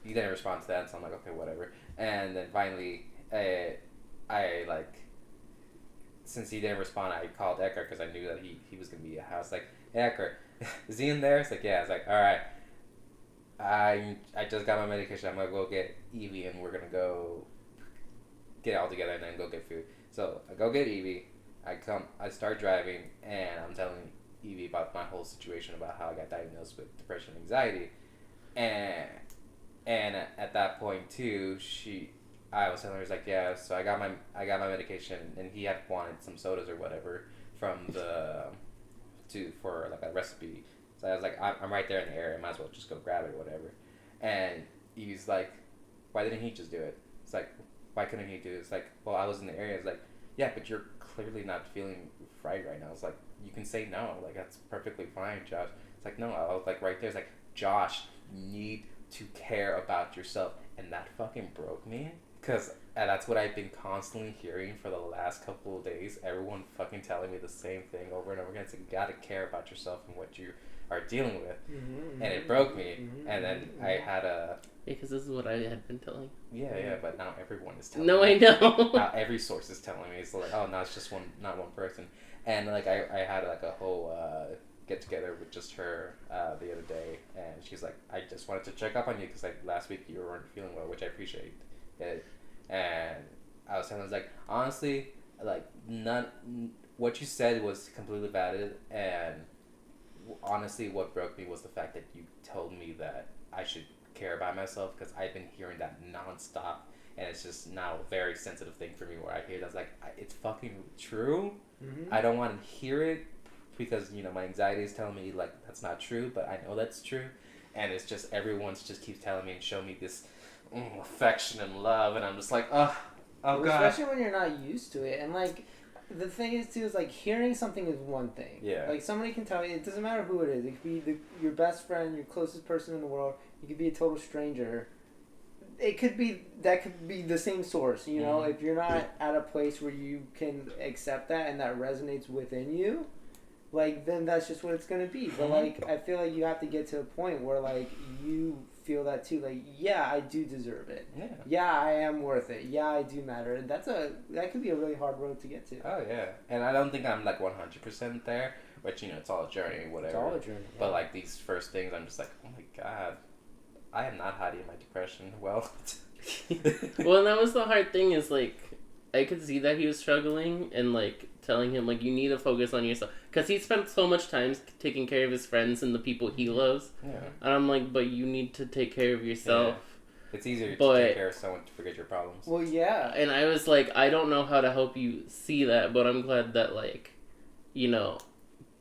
He didn't respond to that, so I'm like, okay, whatever. And then finally, I like, since he didn't respond, I called Eckhart because I knew that he was gonna be at the house. Like, hey, Eckhart, is he in there? It's like, yeah. It's like, all right. I just got my medication. I'm gonna go get Evie, and we're gonna go get it all together and then go get food. So I go get Evie. I start driving, and I'm telling Evie about my whole situation about how I got diagnosed with depression and anxiety, and at that point too, I was telling her, like, yeah, so I got my medication, and he had wanted some sodas or whatever from for like a recipe. So I was like, I'm right there in the area, I might as well just go grab it or whatever. And he's like, why didn't he just do it? It's like, why couldn't he do it? It's like, well, I was in the area. It's like, yeah, but you're clearly not feeling right now. It's like, you can say no, like that's perfectly fine, Josh. It's like, no, I was like right there. It's like, Josh, you need to care about yourself. And that fucking broke me, because that's what I've been constantly hearing for the last couple of days. Everyone fucking telling me the same thing over and over again. It's like, you gotta care about yourself and what you are dealing with. Mm-hmm, and it broke me. And then I had Yeah, because this is what I had been telling. yeah, but now everyone is telling No, me. I know. Now every source is telling me. It's like, oh, no, it's just not one person. And like I had like a whole get together with just her the other day, and she's like, I just wanted to check up on you because like last week you weren't feeling well, which I appreciate it. And I was telling her, like, honestly, like what you said was completely valid, and honestly what broke me was the fact that you told me that I should care about myself, because I've been hearing that nonstop, and it's just now a very sensitive thing for me where I hear that's like, it's fucking true. Mm-hmm. I don't want to hear it because, you know, my anxiety is telling me like that's not true, but I know that's true. And it's just everyone's just keeps telling me and showing me this affection and love, and I'm just like, oh god. Especially when you're not used to it. And like the thing is too is like hearing something is one thing. Yeah. Like somebody can tell you, it doesn't matter who it is. It could be your best friend, your closest person in the world. It could be a total stranger. It could be the same source, you know. Mm-hmm. If you're not at a place where you can accept that and that resonates within you, like then that's just what it's gonna be. But like I feel like you have to get to a point where like you feel that too. Like, yeah, I do deserve it. Yeah. Yeah, I am worth it. Yeah, I do matter. And that could be a really hard road to get to. Oh yeah, and I don't think I'm like 100% there, but you know, it's all a journey, whatever. It's all a journey. Yeah. But like these first things, I'm just like, oh my god, I am not hiding my depression. Well, Well, and that was the hard thing, is like I could see that he was struggling, and like telling him like, you need to focus on yourself, because he spent so much time taking care of his friends and the people he loves. Yeah. And I'm like, but you need to take care of yourself. Yeah. It's easier to But- take care of someone to forget your problems. Well, yeah. And I was like, I don't know how to help you see that, but I'm glad that, like, you know,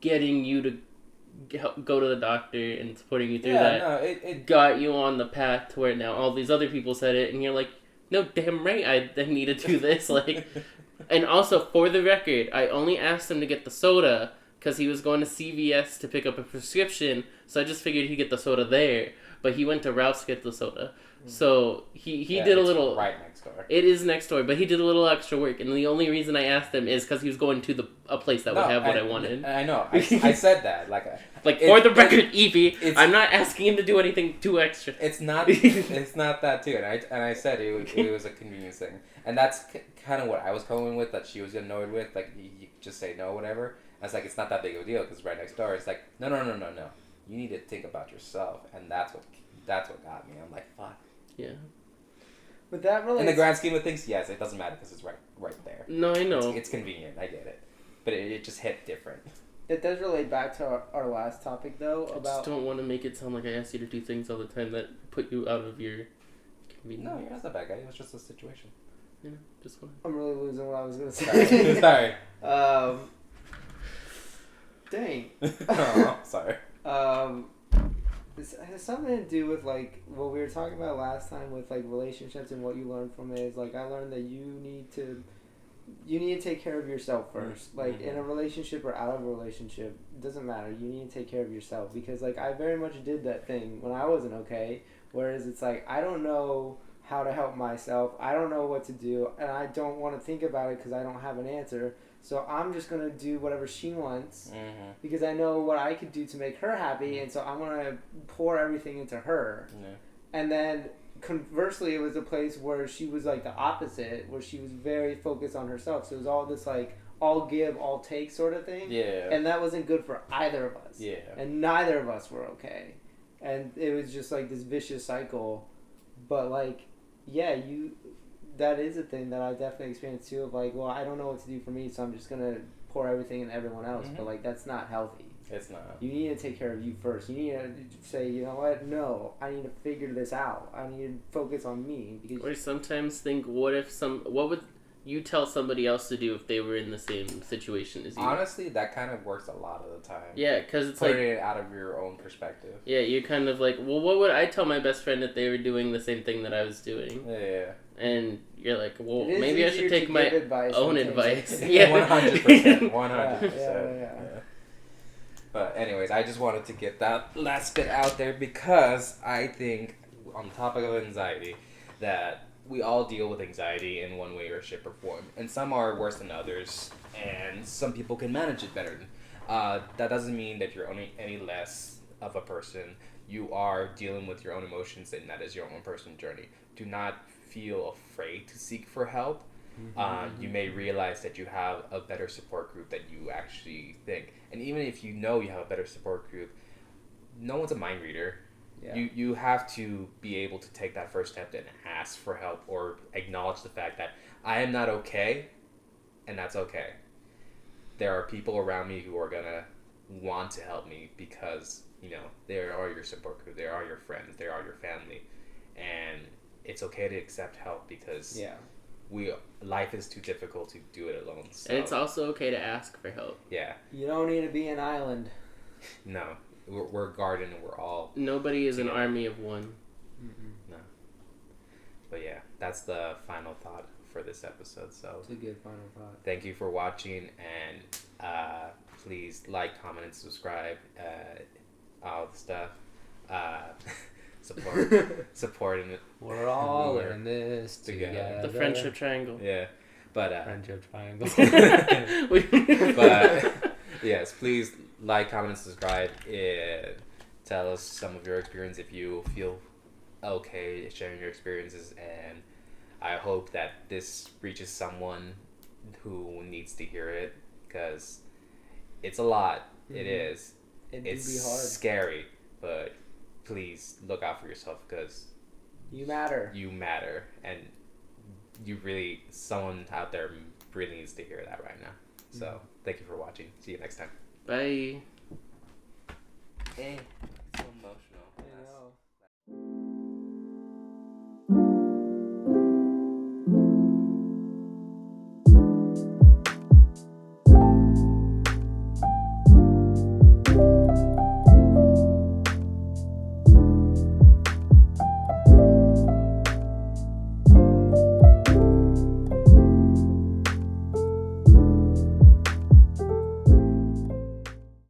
getting you to go to the doctor and supporting you through that no, it got you on the path to where now all these other people said it, and you're like, no, damn right, I need to do this. Like, and also, for the record, I only asked him to get the soda because he was going to CVS to pick up a prescription, so I just figured he'd get the soda there. but he went to Ralph's to get the soda. So he Yeah, did a it's little. right next door. It is next door, but he did a little extra work, and the only reason I asked him is because he was going to a place that would have what I wanted. I know. I said that. Like for the record, Evie, I'm not asking him to do anything too extra. It's not. It's not that too. And I said it was a convenience thing, and that's kind of what I was going with. That she was annoyed with. Like you just say no, whatever. I was like, it's not that big of a deal because right next door. It's like no. You need to think about yourself, and that's what got me. I'm like, fuck. Yeah. But that really. In the grand scheme of things, yes, it doesn't matter because it's right there. No, I know. It's convenient. I get it, but it just hit different. It does relate back to our last topic though I about. just don't want to make it sound like I asked you to do things all the time that put you out of your convenience. No, you're not that bad guy. It was just a situation. Yeah, just want. I'm really losing what I was gonna say. Sorry. Dang. Oh, sorry. It has something to do with like what we were talking about last time with like relationships and what you learn from it is like I learned that you need to take care of yourself first. Like in a relationship or out of a relationship, it doesn't matter. You need to take care of yourself because like I very much did that thing when I wasn't okay. Whereas it's like I don't know how to help myself. I don't know what to do, and I don't want to think about it because I don't have an answer. So I'm just gonna do whatever she wants because I know what I could do to make her happy, and so I'm gonna pour everything into her. Yeah. And then conversely, it was a place where she was like the opposite, where she was very focused on herself. So it was all this like all give, all take sort of thing. Yeah. And that wasn't good for either of us. Yeah. And neither of us were okay. And it was just like this vicious cycle. But like, yeah, that is a thing that I definitely experienced too of like, well, I don't know what to do for me, so I'm just going to pour everything in everyone else. But like, that's not healthy. It's not. You need to take care of you first. You need to say, you know what? No, I need to figure this out. I need to focus on me. Because Or sometimes think, what would you tell somebody else to do if they were in the same situation as you? Honestly, that kind of works a lot of the time. Yeah, because it's Putting like it out of your own perspective. yeah, you're kind of like, well, what would I tell my best friend if they were doing the same thing that I was doing? Yeah. And you're like, well, it is maybe I easier should take to my give advice own than take advice. it. Yeah, 100%. 100%. Yeah. But anyways, I just wanted to get that last bit out there because I think on the topic of anxiety that we all deal with anxiety in one way or shape or form. And some are worse than others, and some people can manage it better. That doesn't mean that you're any less of a person. You are dealing with your own emotions, and that is your own personal journey. Do not feel afraid to seek for help. You may realize that you have a better support group than you actually think. And even if you know you have a better support group, no one's a mind reader. Yeah. You have to be able to take that first step and ask for help or acknowledge the fact that I am not okay, and that's okay. There are people around me who are going to want to help me because, they are your support group, they are your friends, they are your family. And it's okay to accept help because life is too difficult to do it alone. So. And it's also okay to ask for help. Yeah. You don't need to be an island. No. We're a garden and we're all... Nobody is an army of one. No. But yeah, that's the final thought for this episode. So It's a good final thought. thank you for watching, and please like, comment, and subscribe. All the stuff. Support in it. We're all in this together. The friendship triangle. Yeah. But friendship triangle. but yes, please like, comment, and subscribe. Tell us some of your experience if you feel okay sharing your experiences, and I hope that this reaches someone who needs to hear it because it's a lot. It is. It's It's be hard. scary, but please look out for yourself because You matter. you matter, and someone out there really needs to hear that right now. So thank you for watching. See you next time. Bye. Hey.